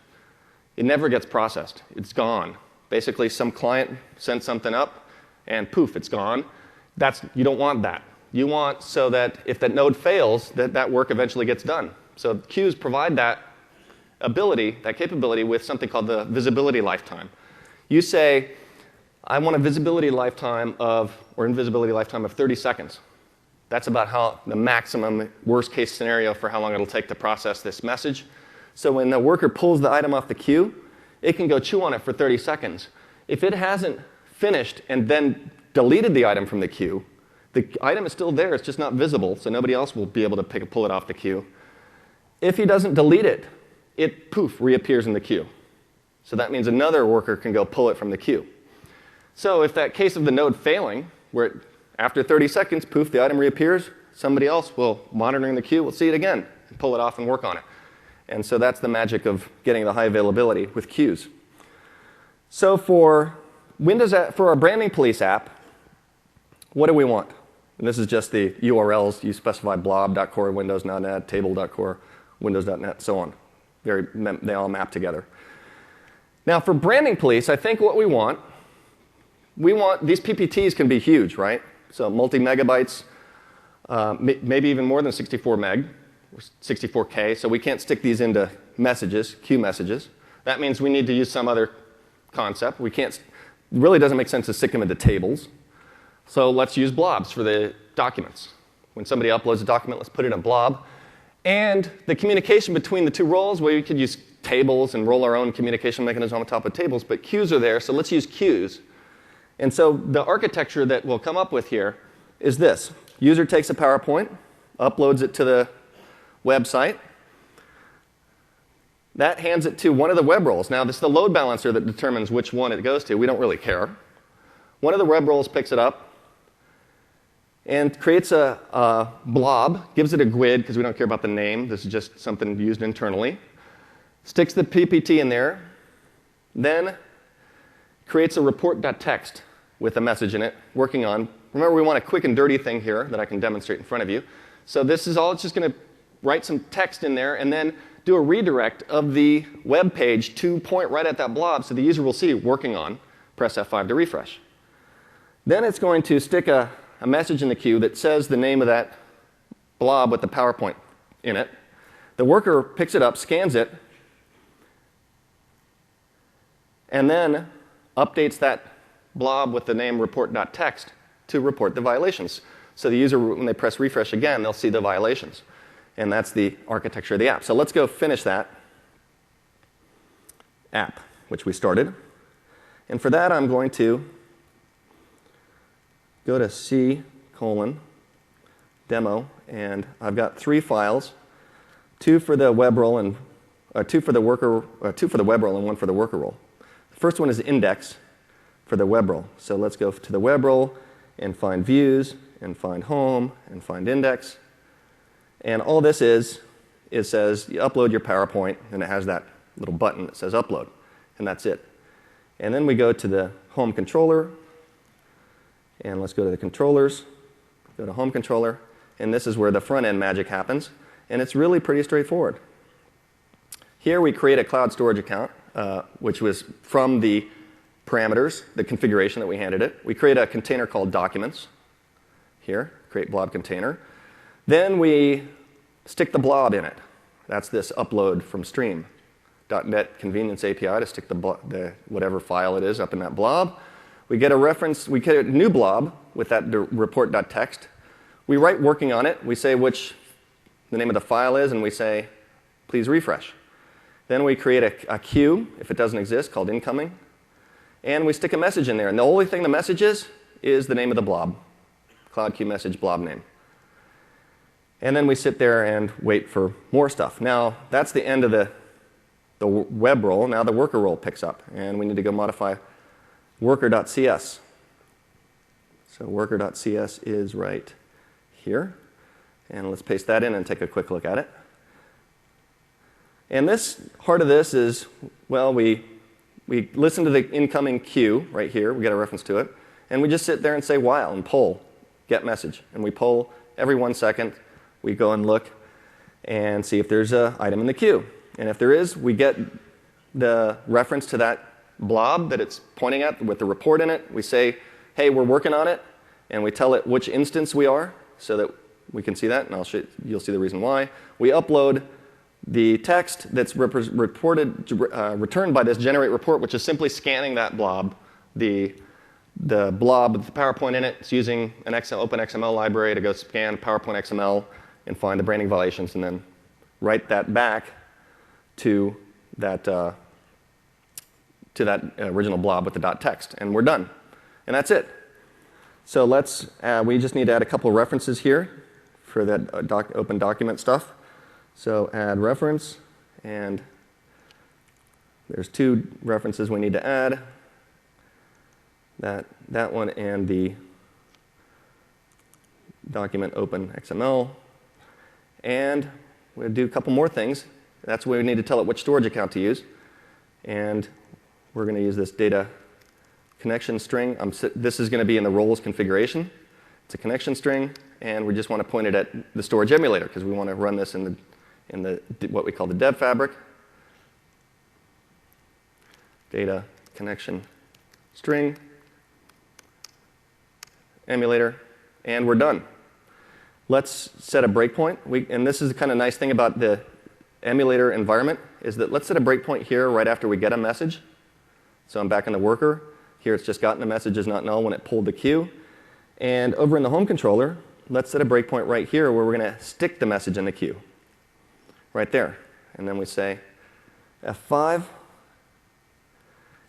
It never gets processed. It's gone. Basically, some client sent something up, and poof, it's gone. You don't want that. You want so that if that node fails, that work eventually gets done. So queues provide that capability with something called the visibility lifetime. You say, I want a invisibility lifetime of 30 seconds. That's about how the maximum worst case scenario for how long it'll take to process this message. So when the worker pulls the item off the queue, it can go chew on it for 30 seconds. If it hasn't finished and then deleted the item from the queue, the item is still there, it's just not visible, so nobody else will be able to pull it off the queue. If he doesn't delete it, it poof, reappears in the queue. So that means another worker can go pull it from the queue. So if that case of the node failing, where after 30 seconds, poof, the item reappears, somebody else monitoring the queue will see it again and pull it off and work on it. And so that's the magic of getting the high availability with queues. So for For our branding police app, what do we want? And this is just the URLs. You specify blob.core, windows.net, table.core, windows.net, so on. They all map together. Now, for branding police, I think what we want, these PPTs can be huge, right? So multi-megabytes, maybe even more than 64 meg, or 64K, so we can't stick these into messages, queue messages. That means we need to use some other concept. It really doesn't make sense to stick them into tables. So let's use blobs for the documents. When somebody uploads a document, let's put it in a blob. And the communication between the two roles, well, we could use tables and roll our own communication mechanism on top of tables, but queues are there, so let's use queues. And so the architecture that we'll come up with here is this. User takes a PowerPoint, uploads it to the website. That hands it to one of the web roles. Now, this is the load balancer that determines which one it goes to. We don't really care. One of the web roles picks it up and creates a blob, gives it a GUID, because we don't care about the name. This is just something used internally. Sticks the PPT in there, then creates a report.txt with a message in it, working on. Remember, we want a quick and dirty thing here that I can demonstrate in front of you. So this is all, it's just going to write some text in there and then do a redirect of the web page to point right at that blob so the user will see working on. Press F5 to refresh. Then it's going to stick a message in the queue that says the name of that blob with the PowerPoint in it. The worker picks it up, scans it, and then updates that blob with the name report.txt to report the violations. So the user, when they press refresh again, they'll see the violations. And that's the architecture of the app. So let's go finish that app, which we started. And for that, I'm going to go to C:\demo, and I've got 3 files, 2 for the web role and 2 for the web role and 1 for the worker role. The first one is index for the web role. So let's go to the web role and find views and find home and find index. And all this is, it says you upload your PowerPoint, and it has that little button that says upload, and that's it. And then we go to the home controller, and let's go to the controllers, go to home controller, and this is where the front end magic happens, and it's really pretty straightforward. Here we create a cloud storage account, which was from the parameters, the configuration that we handed it. We create a container called documents. Here, create blob container. Then we stick the blob in it. That's this upload from stream.net convenience API to stick the whatever file it is up in that blob. We get a reference, we get a new blob with that report.txt. We write working on it. We say which the name of the file is, and we say, please refresh. Then we create a queue, if it doesn't exist, called incoming. And we stick a message in there. And the only thing the message is the name of the blob. Cloud queue message blob name. And then we sit there and wait for more stuff. Now, that's the end of the web role. Now the worker role picks up. And we need to go modify worker.cs. So worker.cs is right here. And let's paste that in and take a quick look at it. And this part of this is, well, we listen to the incoming queue right here. We get a reference to it. And we just sit there and say while and poll, get message. And we poll every 1 second. We go and look and see if there's an item in the queue. And if there is, we get the reference to that blob that it's pointing at with the report in it. We say, hey, we're working on it. And we tell it which instance we are so that we can see that. And you'll see the reason why. We upload the text that's returned by this generate report, which is simply scanning that blob, the blob with the PowerPoint in it. It's using an open XML library to go scan PowerPoint XML and find the branding violations, and then write that back to that original blob with the .text, and we're done. And that's it. So we just need to add a couple of references here for that open document stuff. So add reference, and there's 2 references we need to add. That one and the document open XML. And we'll do a couple more things. That's where we need to tell it which storage account to use. And we're going to use this data connection string. This is going to be in the roles configuration. It's a connection string, and we just want to point it at the storage emulator because we want to run this in the what we call the dev fabric. Data connection string emulator, and we're done. Let's set a breakpoint. And this is the kind of nice thing about the emulator environment is that let's set a breakpoint here right after we get a message. So I'm back in the worker. Here it's just gotten the message is not null when it pulled the queue. And over in the home controller, let's set a breakpoint right here where we're going to stick the message in the queue. Right there. And then we say F5.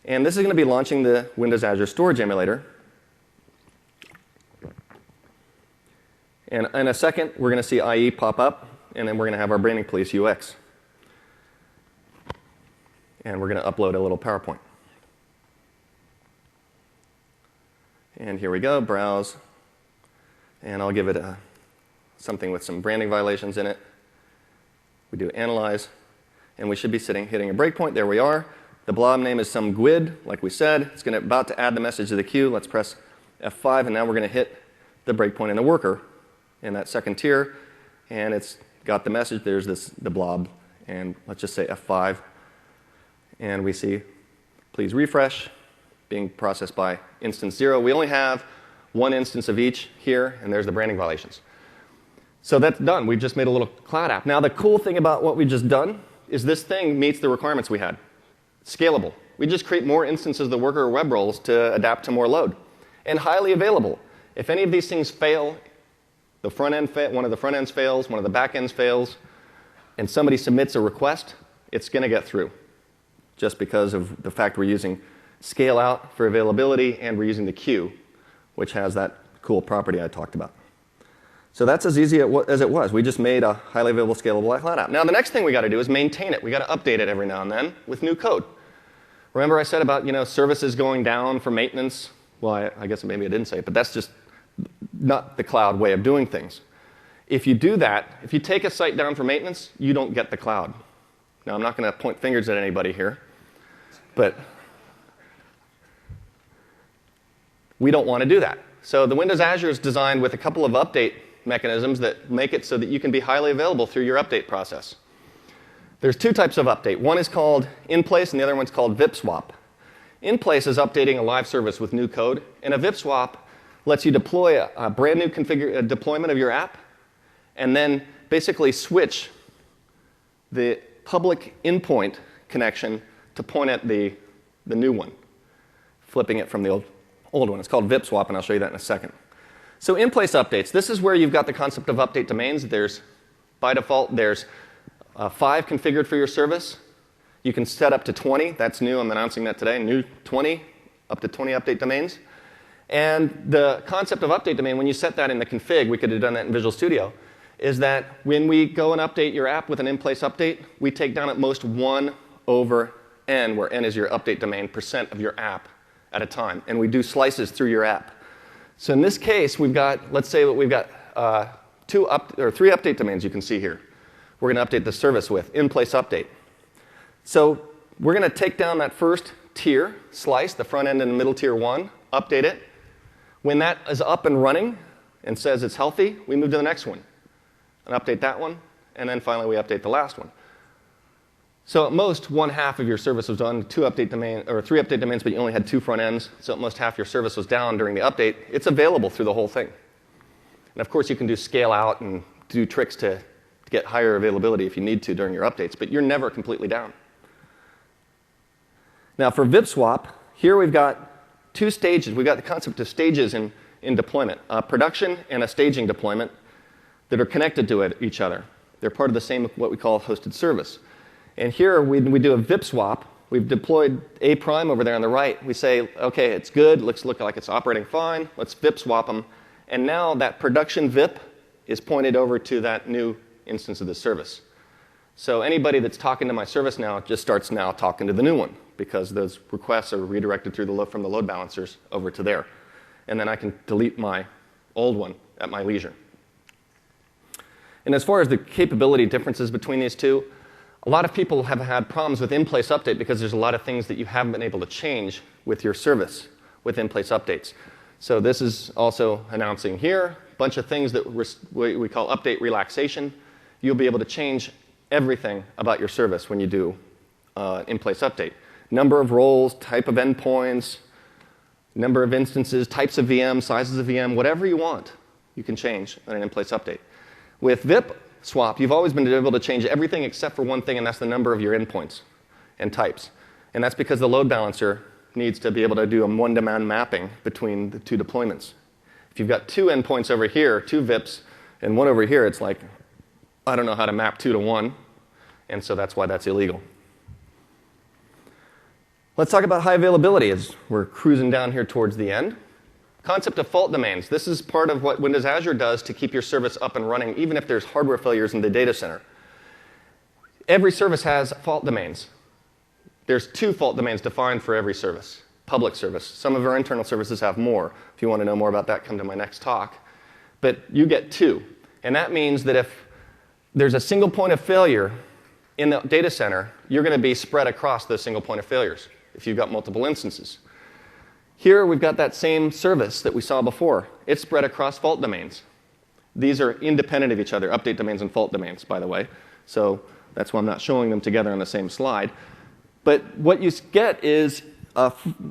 And this is going to be launching the Windows Azure Storage Emulator. And in a second, we're going to see IE pop up, and then we're going to have our Branding Police UX. And we're going to upload a little PowerPoint. And here we go, browse. And I'll give it something with some branding violations in it. We do analyze, and we should be hitting a breakpoint. There we are. The blob name is some GUID, like we said. It's about to add the message to the queue. Let's press F5, and now we're going to hit the breakpoint in the worker in that second tier. And it's got the message. There's the blob. And let's just say F5. And we see, please refresh, being processed by instance 0. We only have one instance of each here, and there's the branding violations. So that's done. We've just made a little cloud app. Now, the cool thing about what we've just done is this thing meets the requirements we had. Scalable. We just create more instances of the worker or web roles to adapt to more load. And highly available. If any of these things fail, the front end one of the front ends fails, one of the back ends fails, and somebody submits a request, it's going to get through. Just because of the fact we're using scale out for availability, and we're using the queue, which has that cool property I talked about. So that's as easy as it was. We just made a highly available, scalable cloud app. Now, the next thing we got to do is maintain it. We got to update it every now and then with new code. Remember I said about services going down for maintenance? Well, I guess maybe I didn't say it, but that's just not the cloud way of doing things. If you do that, if you take a site down for maintenance, you don't get the cloud. Now, I'm not going to point fingers at anybody here, but we don't want to do that. So the Windows Azure is designed with a couple of update mechanisms that make it so that you can be highly available through your update process. There's two types of update. One is called in-place, and the other one's called VIP swap. In-place is updating a live service with new code, and a VIP swap lets you deploy a brand new deployment of your app, and then basically switch the public endpoint connection to point at the new one, flipping it from the old one. It's called VIP swap, and I'll show you that in a second. So in-place updates. This is where you've got the concept of update domains. By default, there's 5 configured for your service. You can set up to 20. That's new. I'm announcing that today. New 20, up to 20 update domains. And the concept of update domain, when you set that in the config, we could have done that in Visual Studio, is that when we go and update your app with an in-place update, we take down at most 1 over n, where n is your update domain, % of your app at a time. And we do slices through your app. So in this case, let's say that we've got 3 update domains you can see here. We're going to update the service with in-place update. So we're going to take down that first tier, slice, the front end and the middle tier 1, update it. When that is up and running and says it's healthy, we move to the next one and update that one, and then finally we update the last one. So at most, 1/2 of your service was done, 3 update domains, but you only had 2 front ends, so at most half your service was down during the update. It's available through the whole thing. And of course, you can do scale out and do tricks to get higher availability if you need to during your updates, but you're never completely down. Now for VIP swap, here we've got 2 stages. We've got the concept of stages in deployment, production and a staging deployment that are connected to each other. They're part of the same, what we call hosted service. And here we do a VIP swap. We've deployed A prime over there on the right. We say, OK, it's good. Looks like it's operating fine. Let's VIP swap them. And now that production VIP is pointed over to that new instance of the service. So anybody that's talking to my service now just starts now talking to the new one, because those requests are redirected from the load balancers over to there. And then I can delete my old one at my leisure. And as far as the capability differences between these two, a lot of people have had problems with in-place update because there's a lot of things that you haven't been able to change with your service. with in-place updates. So this is also announcing here a bunch of things that we call update relaxation. You'll be able to change everything about your service when you do in-place update. Number of roles, type of endpoints, number of instances, types of VM, sizes of VM, whatever you want, you can change on an in-place update. With VIP swap, you've always been able to change everything except for one thing, and that's the number of your endpoints and types. And that's because the load balancer needs to be able to do a one-to-one mapping between the two deployments. If you've got two endpoints over here, two VIPs, and one over here, it's like, I don't know how to map 2 to 1, and so that's why that's illegal. Let's talk about high availability as we're cruising down here towards the end. Concept of fault domains. This is part of what Windows Azure does to keep your service up and running, even if there's hardware failures in the data center. Every service has fault domains. There's 2 fault domains defined for every service, public service. Some of our internal services have more. If you want to know more about that, come to my next talk. But you get 2. And that means that if there's a single point of failure in the data center, you're going to be spread across those single point of failures if you've got multiple instances. Here we've got that same service that we saw before. It's spread across fault domains. These are independent of each other, update domains and fault domains, by the way. So that's why I'm not showing them together on the same slide. But what you get is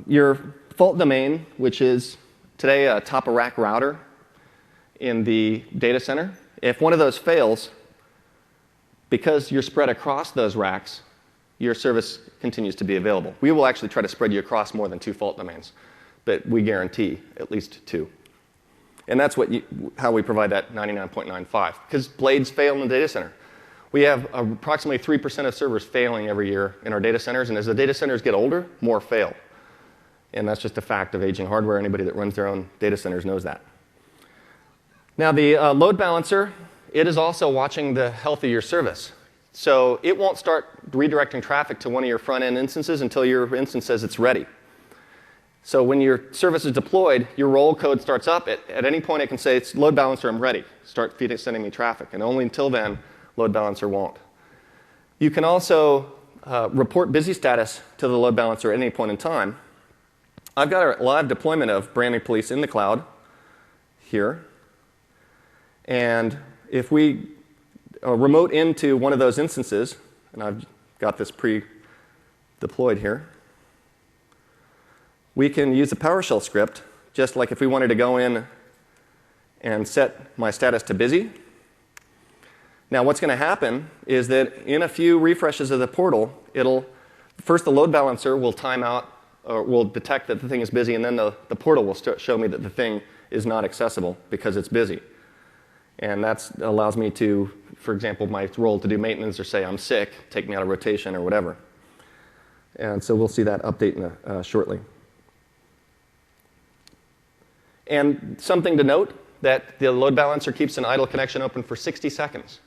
your fault domain, which is today a top-of-rack router in the data center. If one of those fails, because you're spread across those racks, your service continues to be available. We will actually try to spread you across more than 2 fault domains, but we guarantee at least 2. And that's how we provide that 99.95, because blades fail in the data center. We have approximately 3% of servers failing every year in our data centers, and as the data centers get older, more fail. And that's just a fact of aging hardware. Anybody that runs their own data centers knows that. Now, the load balancer, it is also watching the health of your service. So it won't start redirecting traffic to one of your front-end instances until your instance says it's ready. So when your service is deployed, your role code starts up. At any point, it can say, it's load balancer, I'm ready. Start sending me traffic. And only until then, load balancer won't. You can also report busy status to the load balancer at any point in time. I've got a live deployment of Brand New Police in the cloud here. And if we remote into one of those instances, and I've got this pre-deployed here, we can use a PowerShell script, just like if we wanted to go in and set my status to busy. Now, what's going to happen is that in a few refreshes of the portal, first the load balancer will time out, or will detect that the thing is busy, and then the portal will show me that the thing is not accessible because it's busy. And that allows me to, for example, my role to do maintenance or say I'm sick, take me out of rotation or whatever. And so we'll see that update shortly. And something to note, that the load balancer keeps an idle connection open for 60 seconds.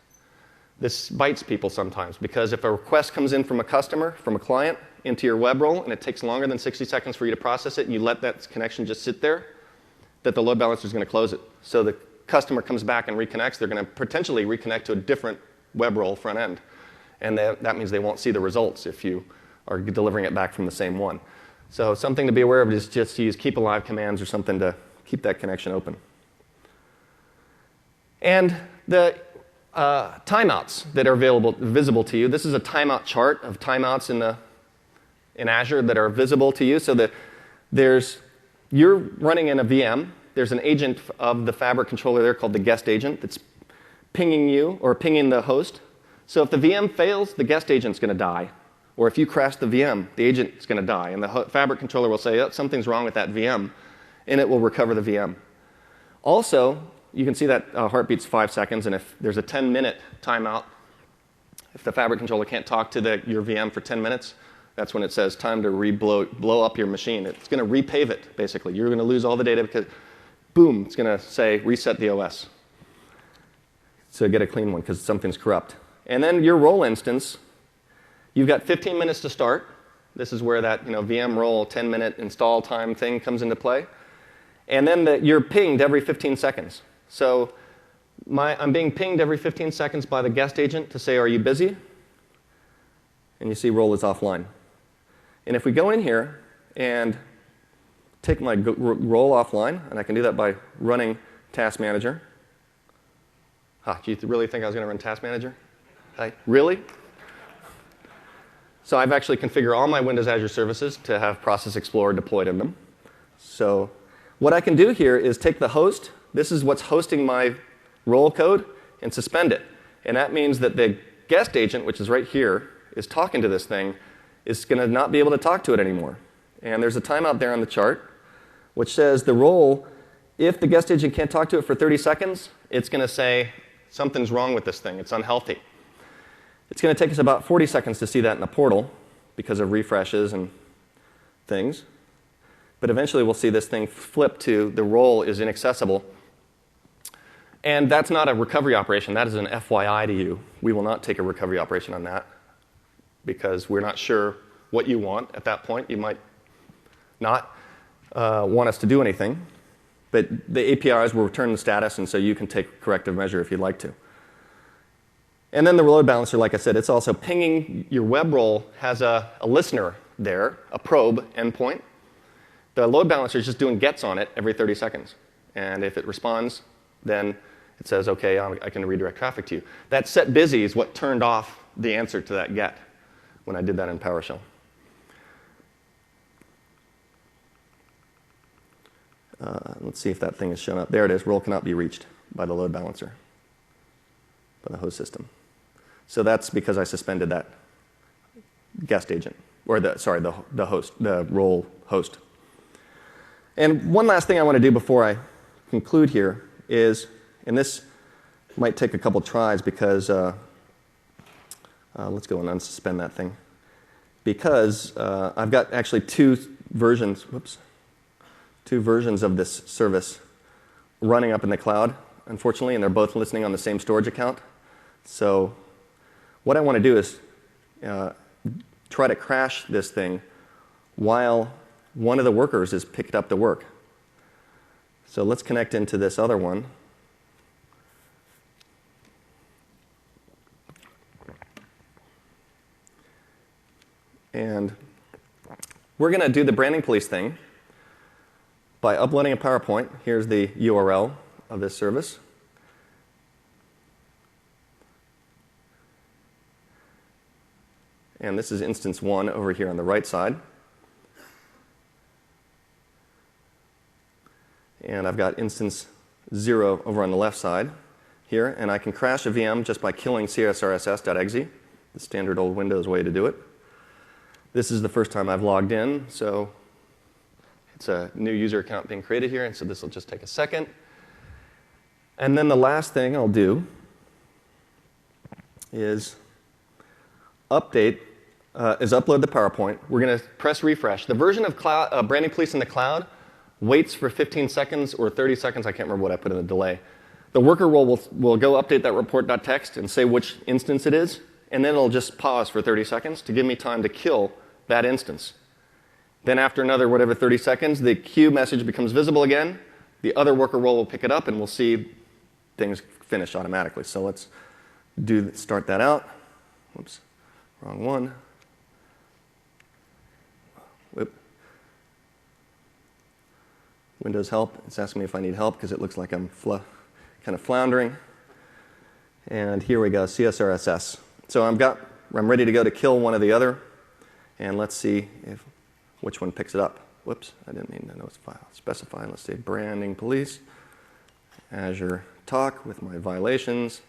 This bites people sometimes, because if a request comes in from a customer, from a client, into your web role, and it takes longer than 60 seconds for you to process it, and you let that connection just sit there, that the load balancer is going to close it. So the customer comes back and reconnects, they're going to potentially reconnect to a different web role front end. And that means they won't see the results if you are delivering it back from the same one. So something to be aware of is just to use keep alive commands or something to keep that connection open. And the timeouts that are visible to you. This is a timeout chart of timeouts in Azure that are visible to you. So that you're running in a VM. There's an agent of the Fabric controller there called the guest agent that's pinging you or pinging the host. So if the VM fails, the guest agent's going to die. Or if you crash the VM, the agent's going to die. And the Fabric controller will say, oh, something's wrong with that VM, and it will recover the VM. Also, you can see that heartbeat's 5 seconds, and if there's a 10-minute timeout, if the Fabric controller can't talk to your VM for 10 minutes, that's when it says time to blow up your machine. It's going to repave it, basically. You're going to lose all the data because, boom, it's going to say reset the OS. So get a clean one because something's corrupt. And then your role instance, you've got 15 minutes to start. This is where that VM role 10-minute install time thing comes into play. And then you're pinged every 15 seconds. So I'm being pinged every 15 seconds by the guest agent to say, are you busy? And you see role is offline. And if we go in here and take my role offline, and I can do that by running Task Manager. Do you really think I was going to run Task Manager? Really? So I've actually configured all my Windows Azure services to have Process Explorer deployed in them. So what I can do here is take the host. This is what's hosting my role code, and suspend it. And that means that the guest agent, which is right here, is talking to this thing, is going to not be able to talk to it anymore. And there's a timeout there on the chart, which says the role, if the guest agent can't talk to it for 30 seconds, it's going to say, something's wrong with this thing. It's unhealthy. It's going to take us about 40 seconds to see that in a portal because of refreshes and things. But eventually we'll see this thing flip to the role is inaccessible. And that's not a recovery operation. That is an FYI to you. We will not take a recovery operation on that because we're not sure what you want at that point. You might not want us to do anything. But the APIs will return the status, and so you can take corrective measure if you'd like to. And then the load balancer, like I said, it's also pinging. Your web role has a listener there, a probe endpoint. The load balancer is just doing gets on it every 30 seconds. And if it responds, then it says, OK, I can redirect traffic to you. That set busy is what turned off the answer to that get when I did that in PowerShell. Let's see if that thing is shown up. There it is. Role cannot be reached by the load balancer, by the host system. So that's because I suspended that guest agent, or the host, the role host. And one last thing I want to do before I conclude here is, and this might take a couple tries because, let's go and unsuspend that thing. Because I've got actually two versions of this service running up in the cloud, unfortunately, and they're both listening on the same storage account. So what I want to do is try to crash this thing while one of the workers is picked up to work. So let's connect into this other one. And we're going to do the branding police thing by uploading a PowerPoint. Here's the URL of this service. And this is instance 1 over here on the right side. And I've got instance 0 over on the left side here. And I can crash a VM just by killing csrss.exe, the standard old Windows way to do it. This is the first time I've logged in, so it's a new user account being created here, and so this will just take a second. And then the last thing I'll do is upload the PowerPoint. We're going to press refresh. The version of Branding Police in the cloud waits for 15 seconds or 30 seconds. I can't remember what I put in the delay. The worker role will go update that report.txt and say which instance it is, and then it'll just pause for 30 seconds to give me time to kill that instance. Then after another 30 seconds, the queue message becomes visible again. The other worker role will pick it up, and we'll see things finish automatically. So let's start that out. Whoops, wrong one. Whoop. Windows help. It's asking me if I need help because it looks like I'm kind of floundering. And here we go, CSRSS. So I'm ready to go to kill one or the other. And let's see which one picks it up. Whoops, I didn't mean to notice file. Specify, let's say branding police, Azure talk with my violations,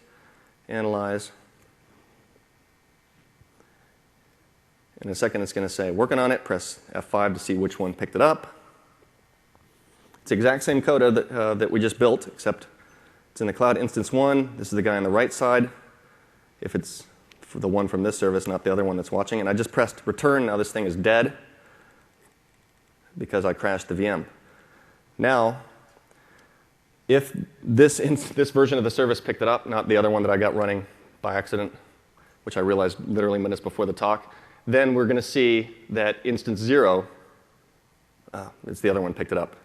analyze. In a second, it's going to say working on it. Press F5 to see which one picked it up. It's the exact same code that we just built, except it's in the cloud instance 1. This is the guy on the right side. If it's the one from this service, not the other one that's watching. And I just pressed return. Now this thing is dead because I crashed the VM. Now, if this version of the service picked it up, not the other one that I got running by accident, which I realized literally minutes before the talk, then we're going to see that instance 0, it's the other one picked it up.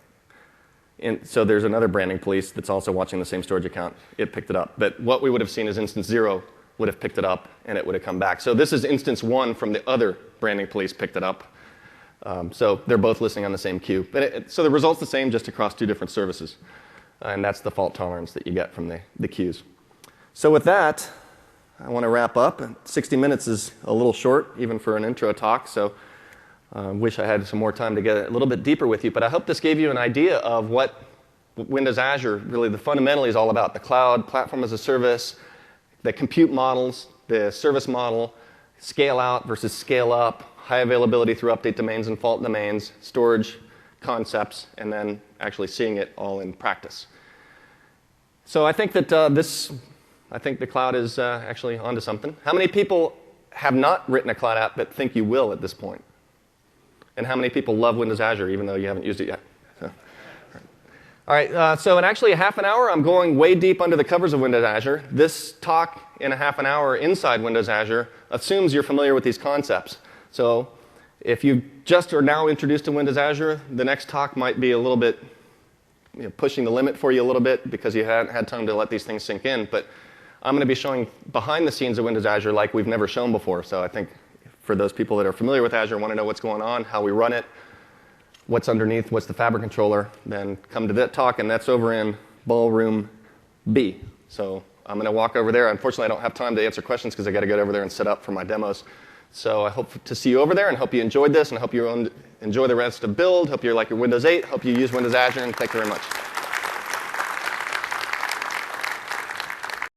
And so there's another branding police that's also watching the same storage account. It picked it up. But what we would have seen is instance 0 would have picked it up, and it would have come back. So this is instance 1 from the other branding police picked it up. So they're both listening on the same queue. But so the result's the same, just across two different services. And that's the fault tolerance that you get from the queues. So with that, I want to wrap up. 60 minutes is a little short, even for an intro talk. So I wish I had some more time to get a little bit deeper with you. But I hope this gave you an idea of what Windows Azure, really the fundamentally is all about. The cloud, platform as a service, the compute models, the service model, scale out versus scale up, high availability through update domains and fault domains, storage concepts, and then actually seeing it all in practice. So I think that I think the cloud is actually onto something. How many people have not written a cloud app but think you will at this point? And how many people love Windows Azure even though you haven't used it yet? All right, so in actually a half an hour, I'm going way deep under the covers of Windows Azure. This talk in a half an hour inside Windows Azure assumes you're familiar with these concepts. So if you just are now introduced to Windows Azure, the next talk might be a little bit pushing the limit for you a little bit because you hadn't had time to let these things sink in. But I'm going to be showing behind the scenes of Windows Azure like we've never shown before. So I think for those people that are familiar with Azure, want to know what's going on, how we run it, what's underneath, what's the fabric controller, then come to that talk, and that's over in Ballroom B. So I'm going to walk over there. Unfortunately, I don't have time to answer questions because I got to get over there and set up for my demos. So I hope to see you over there, and hope you enjoyed this, and I hope you enjoy the rest of Build. Hope you like your Windows 8. Hope you use Windows Azure, and thank you very much.